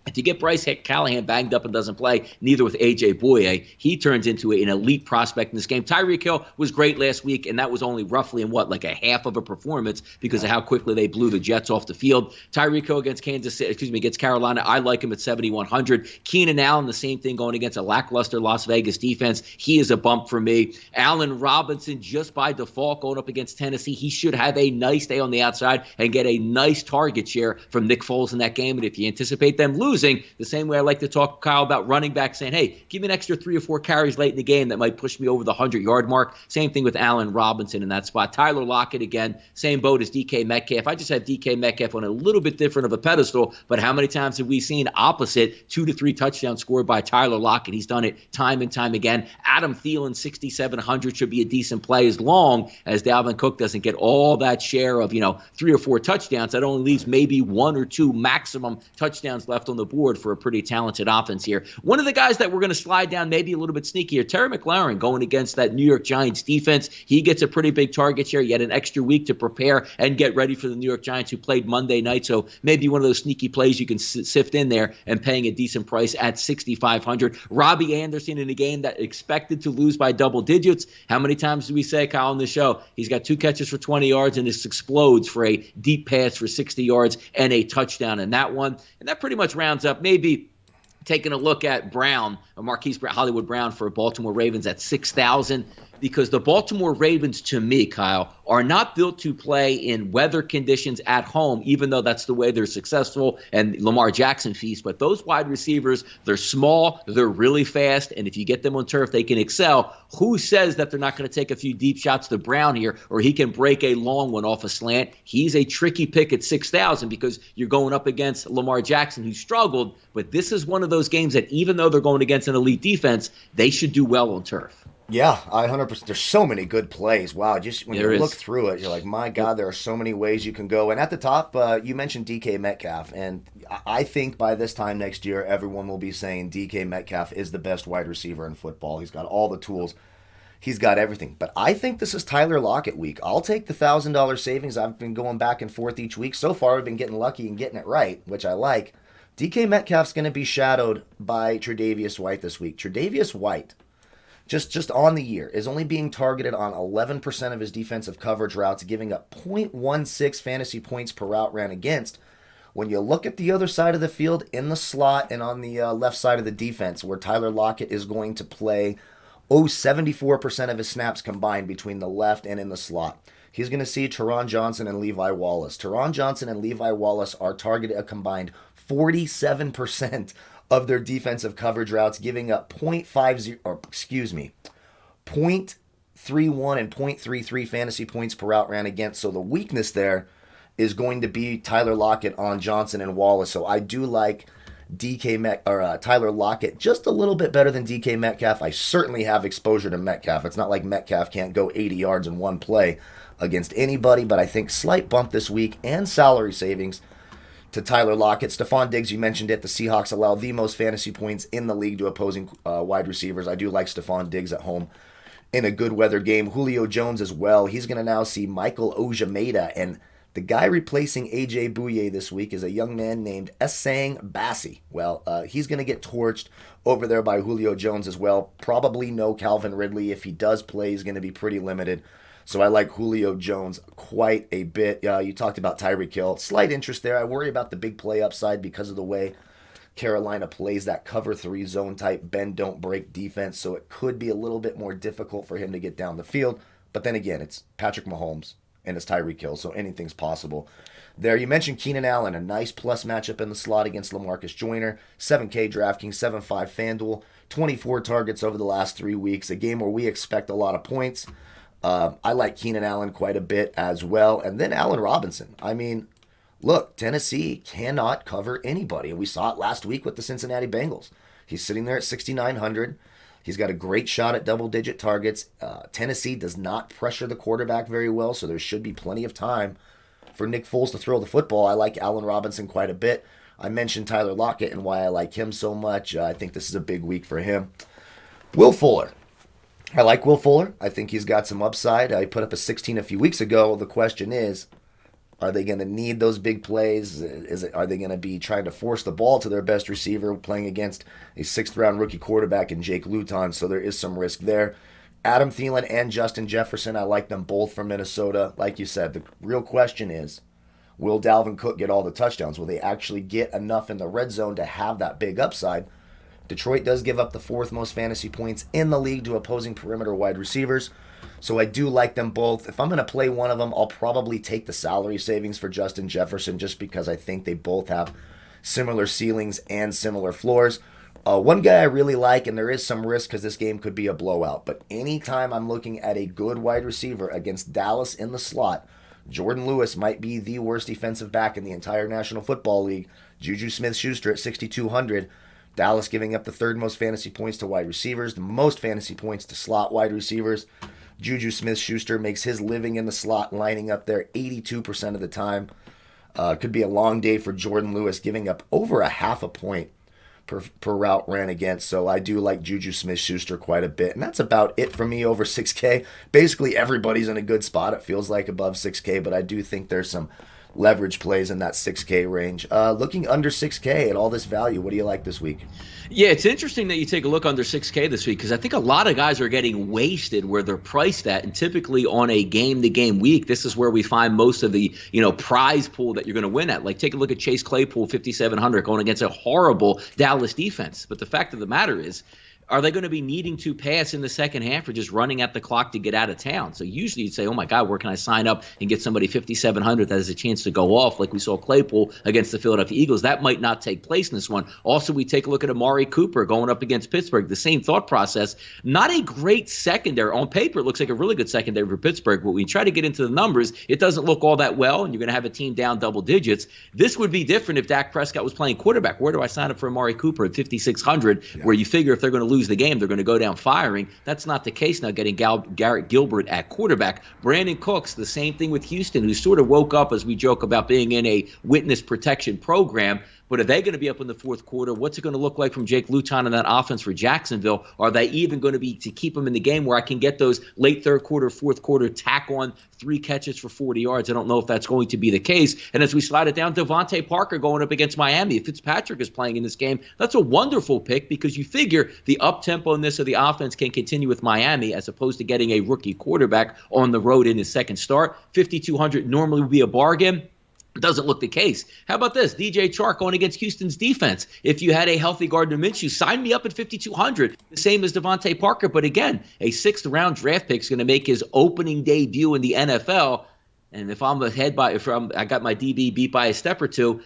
if you get Bryce Callahan banged up and doesn't play, neither with A.J. Bouye, he turns into an elite prospect in this game. Tyreek Hill was great last week, and that was only roughly in like a half of a performance because of how quickly they blew the Jets off the field. Tyreek Hill against Carolina, I like him at 7,100. Keenan Allen, the same thing, going against a lackluster Las Vegas defense. He is a bump for me. Allen Robinson, just by default, going up against Tennessee, he should have a nice day on the outside and get a nice target share from Nick Foles in that game. And if you anticipate them losing, the same way I like to talk, Kyle, about running back, saying, hey, give me an extra 3 or 4 carries late in the game that might push me over the 100-yard mark. Same thing with Allen Robinson in that spot. Tyler Lockett, again, same boat as DK Metcalf. I just have DK Metcalf on a little bit different of a pedestal, but how many times have we seen opposite 2 to 3 touchdowns scored by Tyler Lockett? He's done it time and time again. Adam Thielen, 6,700, should be a decent play as long as Dalvin Cook doesn't get all that share of, 3 or 4 touchdowns. That only leaves maybe 1 or 2 maximum touchdowns left on the board for a pretty talented offense here. One of the guys that we're going to slide down maybe a little bit sneakier, Terry McLaurin, going against that New York Giants defense. He gets a pretty big target share. He had an extra week to prepare and get ready for the New York Giants, who played Monday night. So maybe one of those sneaky plays you can sift in there and paying a decent price at 6,500. Robbie Anderson in a game that expected to lose by double digits. How many times do we say, Kyle, on the show, he's got 2 catches for 20 yards and this explodes for a deep pass for 60 yards and a touchdown in that one. And that pretty much rounds up maybe taking a look at Brown, or Marquise Brown, Hollywood Brown for Baltimore Ravens at 6,000. Because the Baltimore Ravens, to me, Kyle, are not built to play in weather conditions at home, even though that's the way they're successful and Lamar Jackson feast. But those wide receivers, they're small, they're really fast, and if you get them on turf, they can excel. Who says that they're not going to take a few deep shots to Brown here, or he can break a long one off a slant? He's a tricky pick at 6,000 because you're going up against Lamar Jackson, who struggled. But this is one of those games that even though they're going against an elite defense, they should do well on turf. Yeah, I 100%. There's so many good plays. Wow, just when you look through it, you're like, my God, there are so many ways you can go. And at the top, you mentioned DK Metcalf. And I think by this time next year, everyone will be saying DK Metcalf is the best wide receiver in football. He's got all the tools. He's got everything. But I think this is Tyler Lockett week. I'll take the $1,000 savings. I've been going back and forth each week. So far, I've been getting lucky and getting it right, which I like. DK Metcalf's going to be shadowed by Tre'Davious White this week. Tre'Davious White, just on the year, is only being targeted on 11% of his defensive coverage routes, giving up 0.16 fantasy points per route ran against. When you look at the other side of the field, in the slot and on the left side of the defense, where Tyler Lockett is going to play 74% of his snaps combined between the left and in the slot. He's going to see Teron Johnson and Levi Wallace. Teron Johnson and Levi Wallace are targeted a combined 47% of their defensive coverage routes, giving up 0.31 and 0.33 fantasy points per route ran against. So the weakness there is going to be Tyler Lockett on Johnson and Wallace. So I do like Tyler Lockett just a little bit better than DK Metcalf. I certainly have exposure to Metcalf. It's not like Metcalf can't go 80 yards in one play against anybody, but I think slight bump this week and salary savings to Tyler Lockett. Stephon Diggs, you mentioned it. The Seahawks allow the most fantasy points in the league to opposing wide receivers. I do like Stephon Diggs at home in a good weather game. Julio Jones as well. He's going to now see Michael Ojameda, and the guy replacing A.J. Bouye this week is a young man named Essang Bassi. Well, he's going to get torched over there by Julio Jones as well. Probably no Calvin Ridley. If he does play, he's going to be pretty limited. So I like Julio Jones quite a bit. You talked about Tyreek Hill. Slight interest there. I worry about the big play upside because of the way Carolina plays that cover 3 zone type bend don't break defense, so it could be a little bit more difficult for him to get down the field. But then again, it's Patrick Mahomes and it's Tyreek Hill, so anything's possible. There, you mentioned Keenan Allen, a nice plus matchup in the slot against LaMarcus Joyner. 7K DraftKings, 7.5 Fanduel, 24 targets over the last 3 weeks. A game where we expect a lot of points. I like Keenan Allen quite a bit as well. And then Allen Robinson. I mean, look, Tennessee cannot cover anybody. And we saw it last week with the Cincinnati Bengals. He's sitting there at 6,900. He's got a great shot at double-digit targets. Tennessee does not pressure the quarterback very well, so there should be plenty of time for Nick Foles to throw the football. I like Allen Robinson quite a bit. I mentioned Tyler Lockett and why I like him so much. I think this is a big week for him. Will Fuller. I like Will Fuller. I think he's got some upside. I put up a 16 a few weeks ago. The question is, are they going to need those big plays? Are they going to be trying to force the ball to their best receiver playing against a 6th-round rookie quarterback in Jake Luton? So there is some risk there. Adam Thielen and Justin Jefferson, I like them both from Minnesota. Like you said, the real question is, will Dalvin Cook get all the touchdowns? Will they actually get enough in the red zone to have that big upside? Detroit does give up the 4th most fantasy points in the league to opposing perimeter wide receivers. So I do like them both. If I'm going to play one of them, I'll probably take the salary savings for Justin Jefferson just because I think they both have similar ceilings and similar floors. One guy I really like, and there is some risk because this game could be a blowout, but anytime I'm looking at a good wide receiver against Dallas in the slot, Jordan Lewis might be the worst defensive back in the entire National Football League. Juju Smith-Schuster at 6,200. Dallas giving up the 3rd most fantasy points to wide receivers, the most fantasy points to slot wide receivers. Juju Smith-Schuster makes his living in the slot, lining up there 82% of the time. Could be a long day for Jordan Lewis, giving up over a half a point per route ran against. So I do like Juju Smith-Schuster quite a bit. And that's about it for me over 6K. Basically, everybody's in a good spot. It feels like above 6K, but I do think there's some leverage plays in that 6K range. Looking under 6K at all this value, what do you like this week? Yeah, it's interesting that you take a look under 6K this week because I think a lot of guys are getting wasted where they're priced at. And typically on a game-to-game week, this is where we find most of the prize pool that you're going to win at. Like take a look at Chase Claypool, 5,700, going against a horrible Dallas defense. But the fact of the matter is, are they going to be needing to pass in the second half or just running at the clock to get out of town? So usually you'd say, oh, my God, where can I sign up and get somebody 5,700 that has a chance to go off like we saw Claypool against the Philadelphia Eagles? That might not take place in this one. Also, we take a look at Amari Cooper going up against Pittsburgh. The same thought process. Not a great secondary. On paper, it looks like a really good secondary for Pittsburgh. But when we try to get into the numbers, it doesn't look all that well, and you're going to have a team down double digits. This would be different if Dak Prescott was playing quarterback. Where do I sign up for Amari Cooper at 5,600, where you figure if they're going to lose the game, they're going to go down firing? That's not the case now, getting Garrett Gilbert at quarterback. Brandon Cooks, the same thing with Houston, who sort of woke up, as we joke about being in a witness protection program. But are they going to be up in the 4th quarter? What's it going to look like from Jake Luton in that offense for Jacksonville? Are they even going to be to keep them in the game where I can get those late 3rd quarter, 4th quarter, tack on 3 catches for 40 yards? I don't know if that's going to be the case. And as we slide it down, Devontae Parker going up against Miami. If Fitzpatrick is playing in this game, that's a wonderful pick because you figure the up-tempo-ness of the offense can continue with Miami as opposed to getting a rookie quarterback on the road in his second start. 5,200 normally would be a bargain. Doesn't look the case. How about this? DJ Chark going against Houston's defense. If you had a healthy Gardner Minshew, sign me up at 5,200. The same as Devontae Parker. But again, a 6th-round draft pick is going to make his opening debut in the NFL. And if I'm ahead I got my DB beat by a step or two,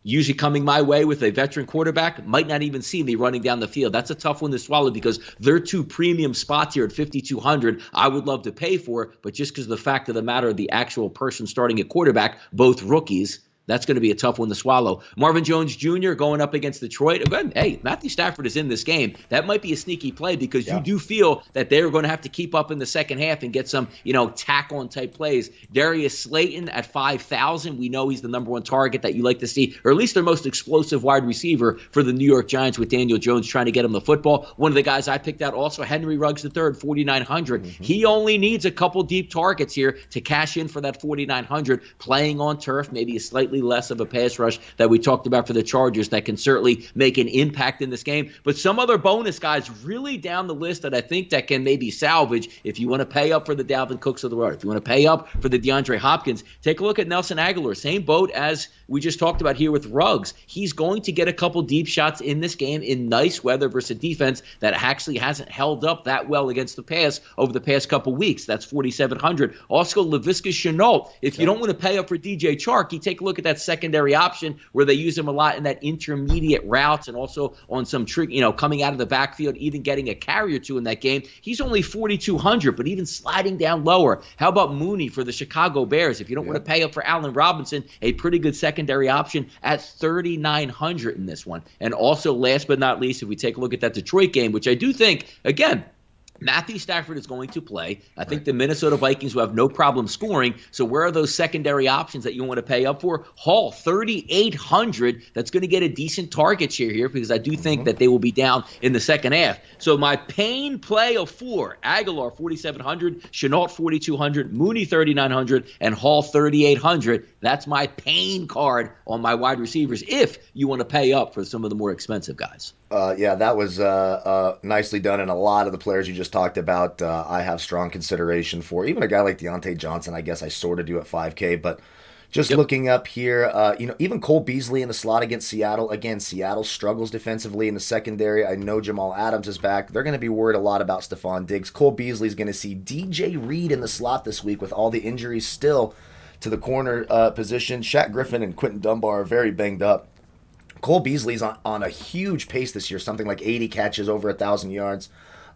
usually coming my way with a veteran quarterback, might not even see me running down the field. That's a tough one to swallow because they're 2 premium spots here at 5,200 I would love to pay for, but just because of the fact of the matter, the actual person starting at quarterback, both rookies, that's going to be a tough one to swallow. Marvin Jones Jr. going up against Detroit. Again, hey, Matthew Stafford is in this game. That might be a sneaky play because you do feel that they're going to have to keep up in the second half and get some, tack-on type plays. Darius Slayton at 5,000. We know he's the number 1 target that you like to see, or at least their most explosive wide receiver for the New York Giants with Daniel Jones trying to get him the football. One of the guys I picked out also, Henry Ruggs III, 4,900. He only needs a couple deep targets here to cash in for that 4,900. Playing on turf, maybe a slightly slightly less of a pass rush that we talked about for the Chargers that can certainly make an impact in this game. But some other bonus guys really down the list that I think that can maybe salvage if you want to pay up for the Dalvin Cooks of the world. If you want to pay up for the DeAndre Hopkins, take a look at Nelson Aguilar. Same boat as we just talked about here with Ruggs. He's going to get a couple deep shots in this game in nice weather versus a defense that actually hasn't held up that well against the pass over the past couple weeks. That's 4,700. Also, Laviska Shenault. If you don't want to pay up for DJ Chark, you take a look at that secondary option where they use him a lot in that intermediate routes and also on some trick, coming out of the backfield, even getting a carry or two in that game. He's only 4,200, but even sliding down lower. How about Mooney for the Chicago Bears? If you don't want to pay up for Allen Robinson, a pretty good secondary option at 3,900 in this one. And also, last but not least, if we take a look at that Detroit game, which I do think, again, Matthew Stafford is going to play. I think the Minnesota Vikings will have no problem scoring. So where are those secondary options that you want to pay up for? Hall, 3,800. That's going to get a decent target share here because I do think that they will be down in the second half. So my pain play of 4, Aguilar, 4,700, Shenault, 4,200, Mooney, 3,900, and Hall, 3,800. That's my pain card on my wide receivers if you want to pay up for some of the more expensive guys. That was nicely done, and a lot of the players you just talked about I have strong consideration for. Even a guy like Deontay Johnson, I guess I sort of do at 5K, but just looking up here, even Cole Beasley in the slot against Seattle. Again, Seattle struggles defensively in the secondary. I know Jamal Adams is back. They're going to be worried a lot about Stephon Diggs. Cole Beasley is going to see DJ Reed in the slot this week with all the injuries still to the corner position. Shaq Griffin and Quentin Dunbar are very banged up. Cole Beasley's on a huge pace this year, something like 80 catches, over 1,000 yards.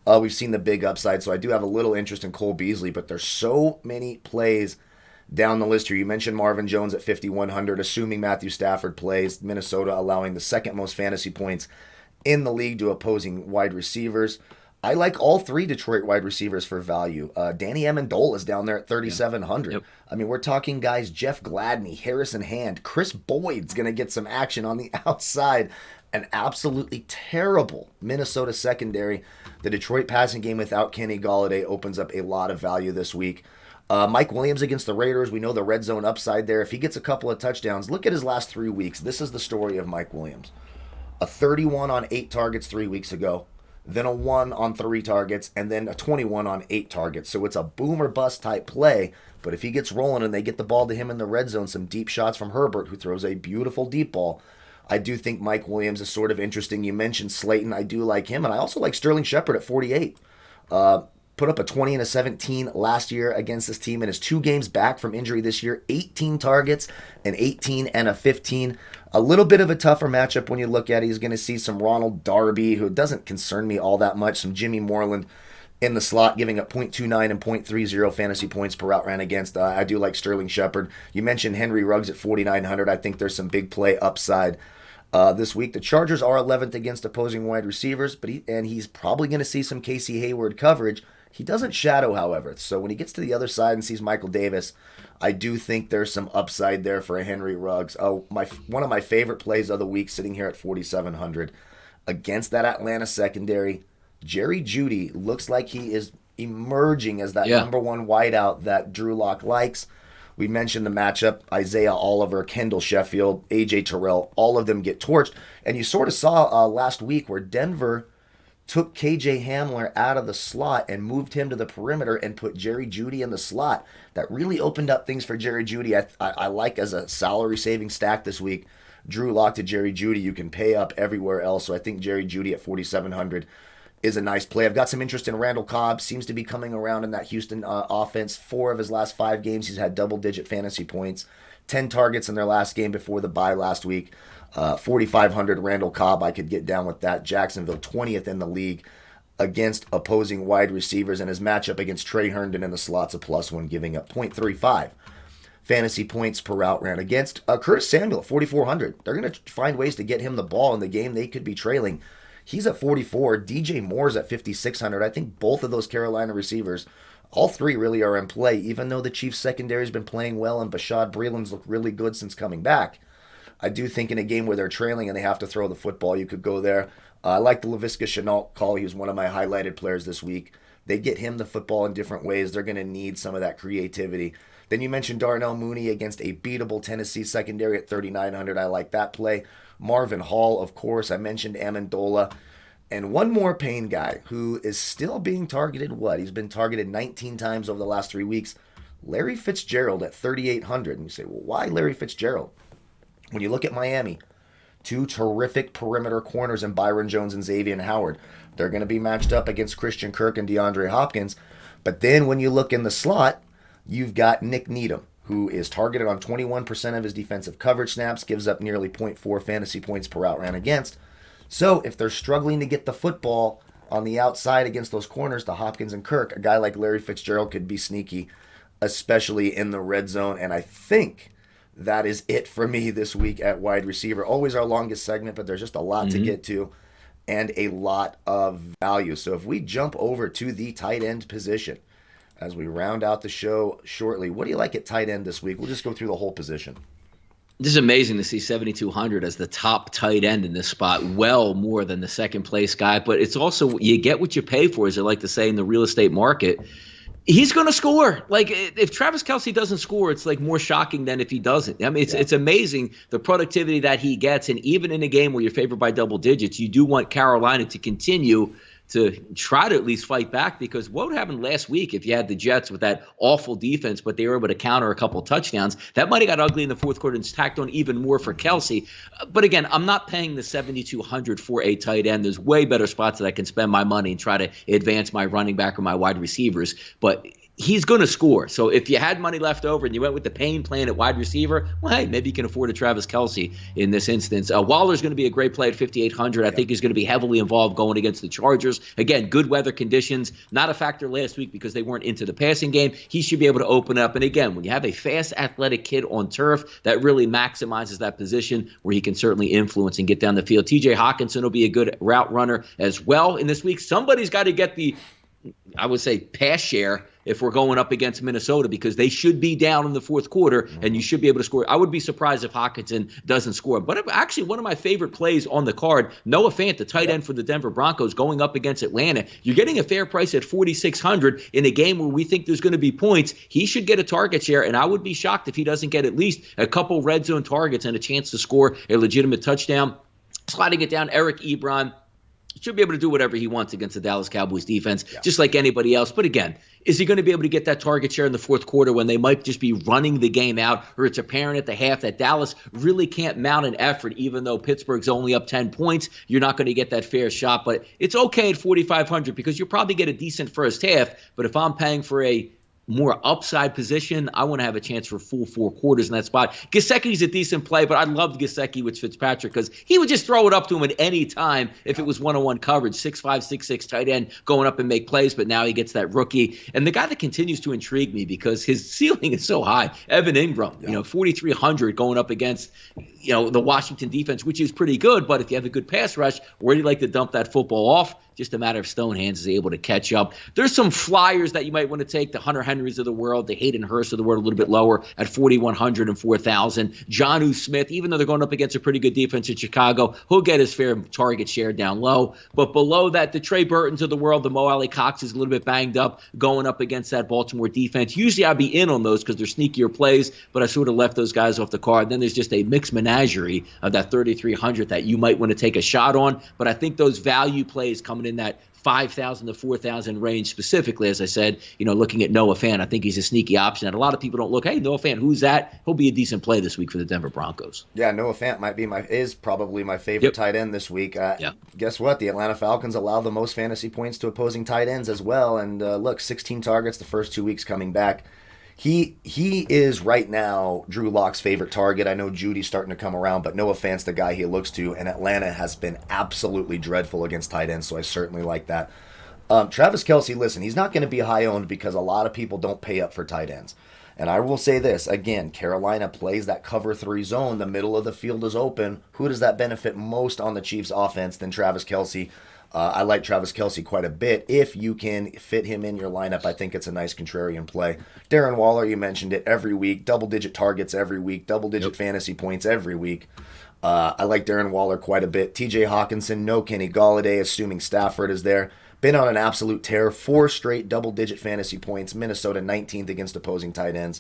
We've seen the big upside, so I do have a little interest in Cole Beasley, but there's so many plays down the list here. You mentioned Marvin Jones at 5,100, assuming Matthew Stafford plays. Minnesota allowing the second most fantasy points in the league to opposing wide receivers. I like all 3 Detroit wide receivers for value. Danny Amendola is down there at 3,700. Yep. I mean, we're talking guys, Jeff Gladney, Harrison Hand, Chris Boyd's going to get some action on the outside. An absolutely terrible Minnesota secondary. The Detroit passing game without Kenny Golladay opens up a lot of value this week. Mike Williams against the Raiders. We know the red zone upside there. If he gets a couple of touchdowns, look at his last 3 weeks. This is the story of Mike Williams. A 31 on 8 targets 3 weeks ago. Then a 1 on 3 targets, and then a 21 on 8 targets. So it's a boom or bust type play, but if he gets rolling and they get the ball to him in the red zone, some deep shots from Herbert, who throws a beautiful deep ball, I do think Mike Williams is sort of interesting. You mentioned Slayton. I do like him, and I also like Sterling Shepard at 48. Put up a 20 and a 17 last year against this team in his 2 games back from injury this year. 18 targets, an 18 and a 15. A little bit of a tougher matchup when you look at it. He's going to see some Ronald Darby, who doesn't concern me all that much. Some Jimmy Moreland in the slot, giving up 0.29 and 0.30 fantasy points per route ran against. I do like Sterling Shepard. You mentioned Henry Ruggs at 4,900. I think there's some big play upside this week. The Chargers are 11th against opposing wide receivers, but he's probably going to see some Casey Hayward coverage. He doesn't shadow, however. So when he gets to the other side and sees Michael Davis, I do think there's some upside there for a Henry Ruggs. One of my favorite plays of the week, sitting here at 4,700 against that Atlanta secondary. Jerry Jeudy looks like he is emerging as that number 1 wideout that Drew Lock likes. We mentioned the matchup: Isaiah Oliver, Kendall Sheffield, A.J. Terrell. All of them get torched. And you sort of saw last week where Denver took KJ Hamler out of the slot and moved him to the perimeter and put Jerry Jeudy in the slot. That really opened up things for Jerry Jeudy. I like as a salary-saving stack this week. Drew Lock to Jerry Jeudy. You can pay up everywhere else. So I think Jerry Jeudy at 4,700 is a nice play. I've got some interest in Randall Cobb. Seems to be coming around in that Houston offense. 4 of his last 5 games, he's had double-digit fantasy points. 10 targets in their last game before the bye last week. 4,500 Randall Cobb, I could get down with that. Jacksonville, 20th in the league against opposing wide receivers, and his matchup against Trey Herndon in the slot's a +1, giving up 0.35 fantasy points per route ran against. Curtis Samuel, 4,400. They're going to find ways to get him the ball in the game they could be trailing. He's at 44. DJ Moore's at 5,600. I think both of those Carolina receivers, all 3 really are in play, even though the Chiefs secondary has been playing well and Bashad Breeland's looked really good since coming back. I do think in a game where they're trailing and they have to throw the football, you could go there. I like the Laviska Shenault call. He was one of my highlighted players this week. They get him the football in different ways. They're going to need some of that creativity Then you mentioned Darnell Mooney against a beatable Tennessee secondary at 3,900. I like that play. Marvin Hall, of course. I mentioned Amendola. And one more Payne guy who is still being targeted. He's been targeted 19 times over the last 3 weeks. Larry Fitzgerald at 3,800. And you say, well, why Larry Fitzgerald? When you look at Miami, two terrific perimeter corners in Byron Jones and Xavier Howard. They're going to be matched up against Christian Kirk and DeAndre Hopkins. But then when you look in the slot, you've got Nick Needham, who is targeted on 21% of his defensive coverage snaps, gives up nearly 0.4 fantasy points per route ran against. So if they're struggling to get the football on the outside against those corners to Hopkins and Kirk, a guy like Larry Fitzgerald could be sneaky, especially in the red zone. And I think that is it for me this week at wide receiver. Always our longest segment, but there's just a lot to get to and a lot of value. So if we jump over to the tight end position as we round out the show shortly, what do you like at tight end this week? We'll just go through the whole position. This is amazing to see 7,200 as the top tight end in this spot, well more than the second place guy. But it's also, you get what you pay for, as they like to say in the real estate market. He's going to score. Like, if Travis Kelce doesn't score, it's like more shocking than if he doesn't. I mean, it's amazing the productivity that he gets. And even in a game where you're favored by double digits, you do want Carolina to continue to try to at least fight back, because what happened last week if you had the Jets with that awful defense, but they were able to counter a couple touchdowns, that might have got ugly in the fourth quarter and tacked on even more for Kelce. But again, I'm not paying the 7,200 for a tight end. There's way better spots that I can spend my money and try to advance my running back or my wide receivers. But he's going to score. So if you had money left over and you went with the Payne plan at wide receiver, well, hey, maybe you can afford a Travis Kelce in this instance. Waller's going to be a great play at 5,800. I think he's going to be heavily involved going against the Chargers. Again, good weather conditions, not a factor last week because they weren't into the passing game. He should be able to open up. And again, when you have a fast, athletic kid on turf, that really maximizes that position where he can certainly influence and get down the field. TJ Hawkinson will be a good route runner as well in this week. Somebody's got to get the, I would say, pass share if we're going up against Minnesota, because they should be down in the fourth quarter and you should be able to score. I would be surprised if Hawkinson doesn't score. But actually, one of my favorite plays on the card, Noah Fant, the tight end for the Denver Broncos, going up against Atlanta. You're getting a fair price at 4,600 in a game where we think there's going to be points. He should get a target share, and I would be shocked if he doesn't get at least a couple red zone targets and a chance to score a legitimate touchdown. Sliding it down, Eric Ebron should be able to do whatever he wants against the Dallas Cowboys defense, just like anybody else. But again, is he going to be able to get that target share in the fourth quarter when they might just be running the game out, or it's apparent at the half that Dallas really can't mount an effort, even though Pittsburgh's only up 10 points? You're not going to get that fair shot, but it's okay at 4,500 because you'll probably get a decent first half. But if I'm paying for a more upside position, I want to have a chance for full four quarters in that spot. Gesicki's a decent play, but I loved Gesicki with Fitzpatrick because he would just throw it up to him at any time if it was one-on-one coverage. 6'5", 6'6" tight end going up and make plays, but now he gets that rookie. And the guy that continues to intrigue me because his ceiling is so high, Evan Ingram, 4,300 going up against the Washington defense, which is pretty good, but if you have a good pass rush, where do you like to dump that football off? Just a matter of Stonehands is able to catch up. There's some flyers that you might want to take, the Hunter Henrys of the world, the Hayden Hurst of the world, a little bit lower at 4,100 and 4,000. Jonnu Smith, even though they're going up against a pretty good defense in Chicago, he'll get his fair target share down low. But below that, the Trey Burtons of the world, the Mo Alley Cox is a little bit banged up going up against that Baltimore defense. Usually I'd be in on those because they're sneakier plays, but I sort of left those guys off the card. Then there's just a mixed menagerie of that 3,300 that you might want to take a shot on. But I think those value plays coming in that 5,000 to 4,000 range specifically, as I said, looking at Noah Fant, I think he's a sneaky option. And a lot of people don't look, hey, Noah Fant, who's that? He'll be a decent play this week for the Denver Broncos. Yeah, Noah Fant is probably my favorite tight end this week. Guess what? The Atlanta Falcons allow the most fantasy points to opposing tight ends as well. And look, 16 targets the first 2 weeks coming back. He is right now Drew Lock's favorite target. I know Judy's starting to come around, but Noah Fant's the guy he looks to, and Atlanta has been absolutely dreadful against tight ends, so I certainly like that. Travis Kelce, listen, he's not going to be high owned because a lot of people don't pay up for tight ends. And I will say this, again, Carolina plays that cover 3 zone. The middle of the field is open. Who does that benefit most on the Chiefs' offense than Travis Kelce? I like Travis Kelce quite a bit. If you can fit him in your lineup, I think it's a nice contrarian play. Darren Waller, you mentioned it, every week. Double-digit targets every week. Double-digit fantasy points every week. I like Darren Waller quite a bit. TJ Hawkinson, no Kenny Golladay, assuming Stafford is there. Been on an absolute tear. 4 straight double-digit fantasy points. Minnesota 19th against opposing tight ends.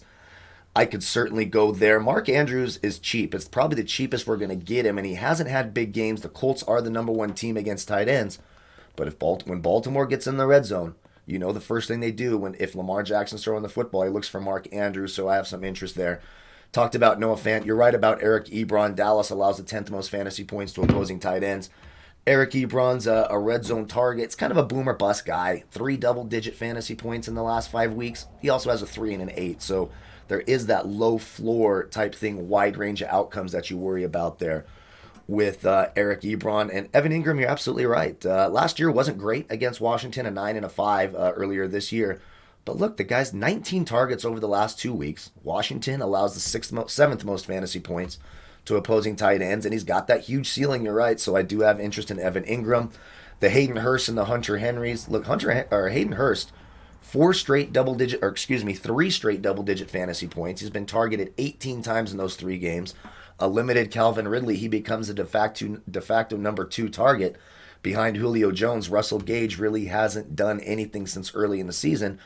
I could certainly go there. Mark Andrews is cheap. It's probably the cheapest we're going to get him, and he hasn't had big games. The Colts are the number one team against tight ends. But when Baltimore gets in the red zone, you know the first thing they do if Lamar Jackson's throwing the football, he looks for Mark Andrews, so I have some interest there. Talked about Noah Fant. You're right about Eric Ebron. Dallas allows the 10th most fantasy points to opposing tight ends. Eric Ebron's a red zone target. It's kind of a boomer bust guy. 3 double-digit fantasy points in the last 5 weeks. He also has a 3 and an 8, so there is that low floor type thing, wide range of outcomes that you worry about there with Eric Ebron. And Evan Ingram, you're absolutely right. Last year wasn't great against Washington, a 9 and a 5 earlier this year. But look, the guy's 19 targets over the last 2 weeks. Washington allows the 7th most fantasy points to opposing tight ends, and he's got that huge ceiling, you're right. So I do have interest in Evan Ingram. The Hayden Hurst and the Hunter Henrys. Look, Hayden Hurst, 3 straight double-digit fantasy points. He's been targeted 18 times in those 3 games. A limited Calvin Ridley, he becomes a de facto number 2 target behind Julio Jones. Russell Gage really hasn't done anything since early in the season.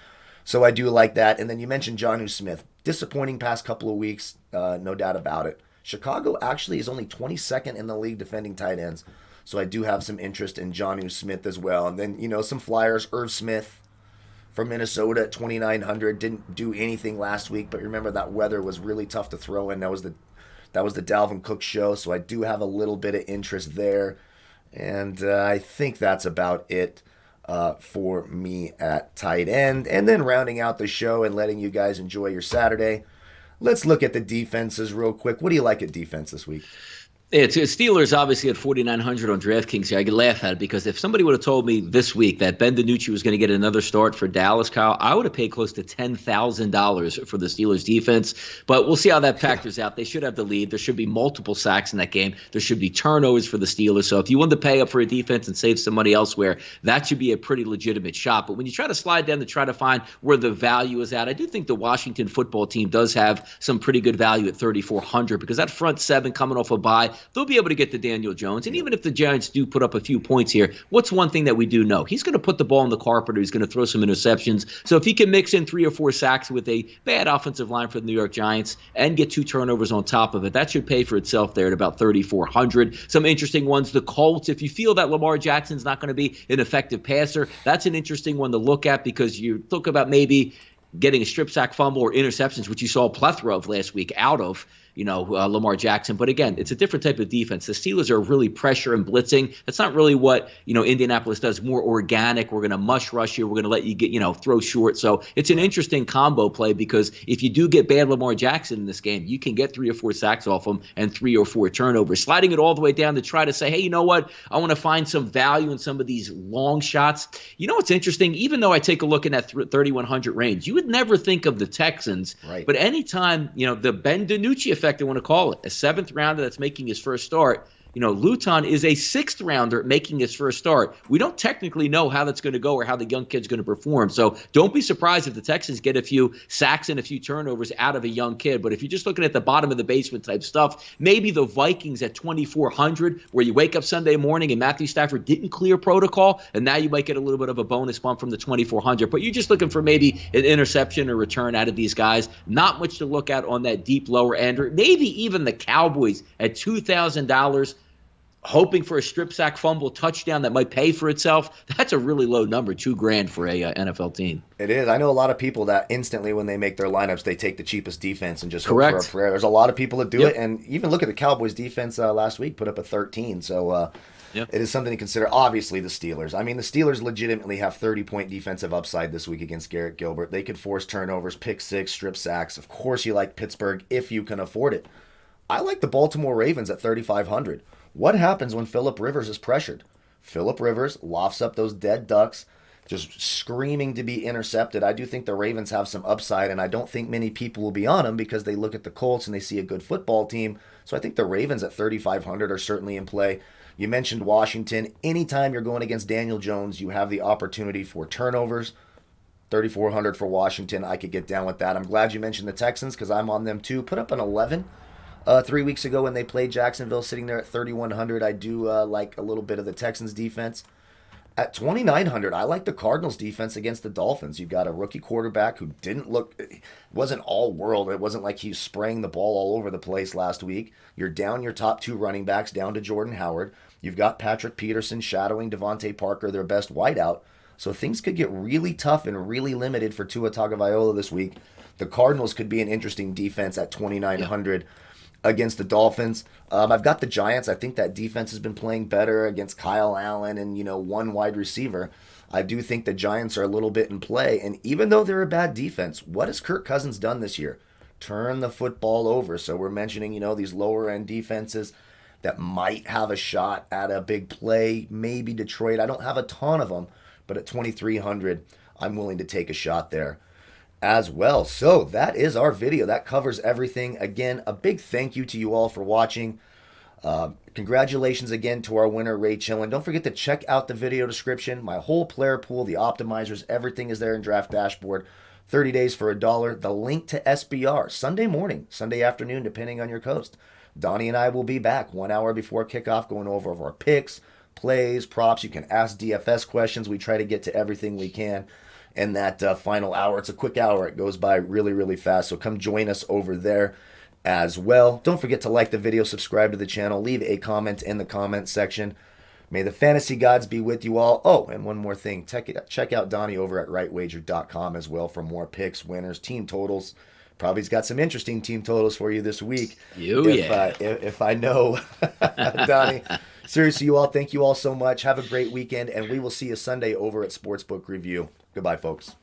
So I do like that. And then you mentioned Jonnu Smith. Disappointing past couple of weeks, no doubt about it. Chicago actually is only 22nd in the league defending tight ends. So I do have some interest in Jonnu Smith as well. And then, some flyers. Irv Smith from Minnesota at 2,900. Didn't do anything last week, but remember that weather was really tough to throw in. That was the Dalvin Cook show. So I do have a little bit of interest there. And I think that's about it for me at tight end. And then rounding out the show and letting you guys enjoy your Saturday, let's look at the defenses real quick. What do you like at defense this week? It's Steelers obviously at 4,900 on Draftkings here. I could laugh at it because if somebody would have told me this week that Ben DiNucci was going to get another start for Dallas, Kyle, I would have paid close to $10,000 for the Steelers defense. But we'll see how that factors out. They should have the lead. There should be multiple sacks in that game. There should be turnovers for the Steelers. So if you want to pay up for a defense and save some money elsewhere, that should be a pretty legitimate shot. But when you try to slide down to try to find where the value is at, I do think the Washington football team does have some pretty good value at 3,400 because that front seven coming off a bye, they'll be able to get to Daniel Jones. And even if the Giants do put up a few points here, what's one thing that we do know? He's going to put the ball in the carpet, or he's going to throw some interceptions. So if he can mix in 3 or 4 sacks with a bad offensive line for the New York Giants and get 2 turnovers on top of it, that should pay for itself there at about 3,400. Some interesting ones, the Colts. If you feel that Lamar Jackson's not going to be an effective passer, that's an interesting one to look at because you talk about maybe getting a strip sack, fumble, or interceptions, which you saw a plethora of last week out of Lamar Jackson. But again, it's a different type of defense. The Steelers are really pressure and blitzing. That's not really what, Indianapolis does. More organic. We're going to mush rush you. We're going to let you get, throw short. So it's an interesting combo play because if you do get bad Lamar Jackson in this game, you can get 3 or 4 sacks off him and 3 or 4 turnovers. Sliding it all the way down to try to say, hey, you know what? I want to find some value in some of these long shots. You know what's interesting? Even though I take a look in that 3,100 range, you would never think of the Texans. Right. But anytime, the Ben DiNucci effect, I want to call it, a 7th rounder that's making his first start. Luton is a 6th rounder making his first start. We don't technically know how that's going to go or how the young kid's going to perform. So don't be surprised if the Texans get a few sacks and a few turnovers out of a young kid. But if you're just looking at the bottom of the basement type stuff, maybe the Vikings at 2,400, where you wake up Sunday morning and Matthew Stafford didn't clear protocol, and now you might get a little bit of a bonus bump from the 2,400. But you're just looking for maybe an interception or return out of these guys. Not much to look at on that deep lower end, or maybe even the Cowboys at $2,000. Hoping for a strip sack, fumble, touchdown that might pay for itself. That's a really low number, $2,000 for a NFL team. It is. I know a lot of people that instantly when they make their lineups, they take the cheapest defense and just Correct. hope for a prayer. There's a lot of people that do it, and even look at the Cowboys defense last week, put up a 13. So it is something to consider. Obviously, the Steelers. I mean, the Steelers legitimately have 30-point defensive upside this week against Garrett Gilbert. They could force turnovers, pick 6, strip sacks. Of course, you like Pittsburgh if you can afford it. I like the Baltimore Ravens at 3,500. What happens when Phillip Rivers is pressured? Phillip Rivers lofts up those dead ducks, just screaming to be intercepted. I do think the Ravens have some upside, and I don't think many people will be on them because they look at the Colts and they see a good football team. So I think the Ravens at 3,500 are certainly in play. You mentioned Washington. Anytime you're going against Daniel Jones, you have the opportunity for turnovers. 3,400 for Washington. I could get down with that. I'm glad you mentioned the Texans because I'm on them too. Put up an 11. 3 weeks ago when they played Jacksonville, sitting there at 3,100. I do like a little bit of the Texans defense. At 2,900, I like the Cardinals defense against the Dolphins. You've got a rookie quarterback who wasn't all world. It wasn't like he was spraying the ball all over the place last week. You're down your top 2 running backs, down to Jordan Howard. You've got Patrick Peterson shadowing Devontae Parker, their best wideout. So things could get really tough and really limited for Tua Tagovailoa this week. The Cardinals could be an interesting defense at 2,900. Against the Dolphins. I've got the Giants. I think that defense has been playing better against Kyle Allen and, one wide receiver. I do think the Giants are a little bit in play. And even though they're a bad defense, what has Kirk Cousins done this year? Turn the football over. So we're mentioning, these lower end defenses that might have a shot at a big play. Maybe Detroit. I don't have a ton of them, but at 2,300, I'm willing to take a shot there as well. So that is our video. That covers everything. Again, a big thank you to you all for watching. Congratulations again to our winner, Ray Chillin. Don't forget to check out the video description. My whole player pool, the optimizers, everything is there in Draft Dashboard. 30 days for $1. The link to SBR, Sunday morning, Sunday afternoon, depending on your coast. Donnie and I will be back 1 hour before kickoff going over our picks, plays, props. You can ask DFS questions. We try to get to everything we can in that final hour. It's a quick hour. It goes by really, really fast. So come join us over there as well. Don't forget to like the video, subscribe to the channel, leave a comment in the comment section. May the fantasy gods be with you all. Oh, and one more thing. Check out Donnie over at rightwager.com as well for more picks, winners, team totals. Probably's got some interesting team totals for you this week. If I know. Donnie, seriously, you all, thank you all so much. Have a great weekend, and we will see you Sunday over at Sportsbook Review. Goodbye, folks.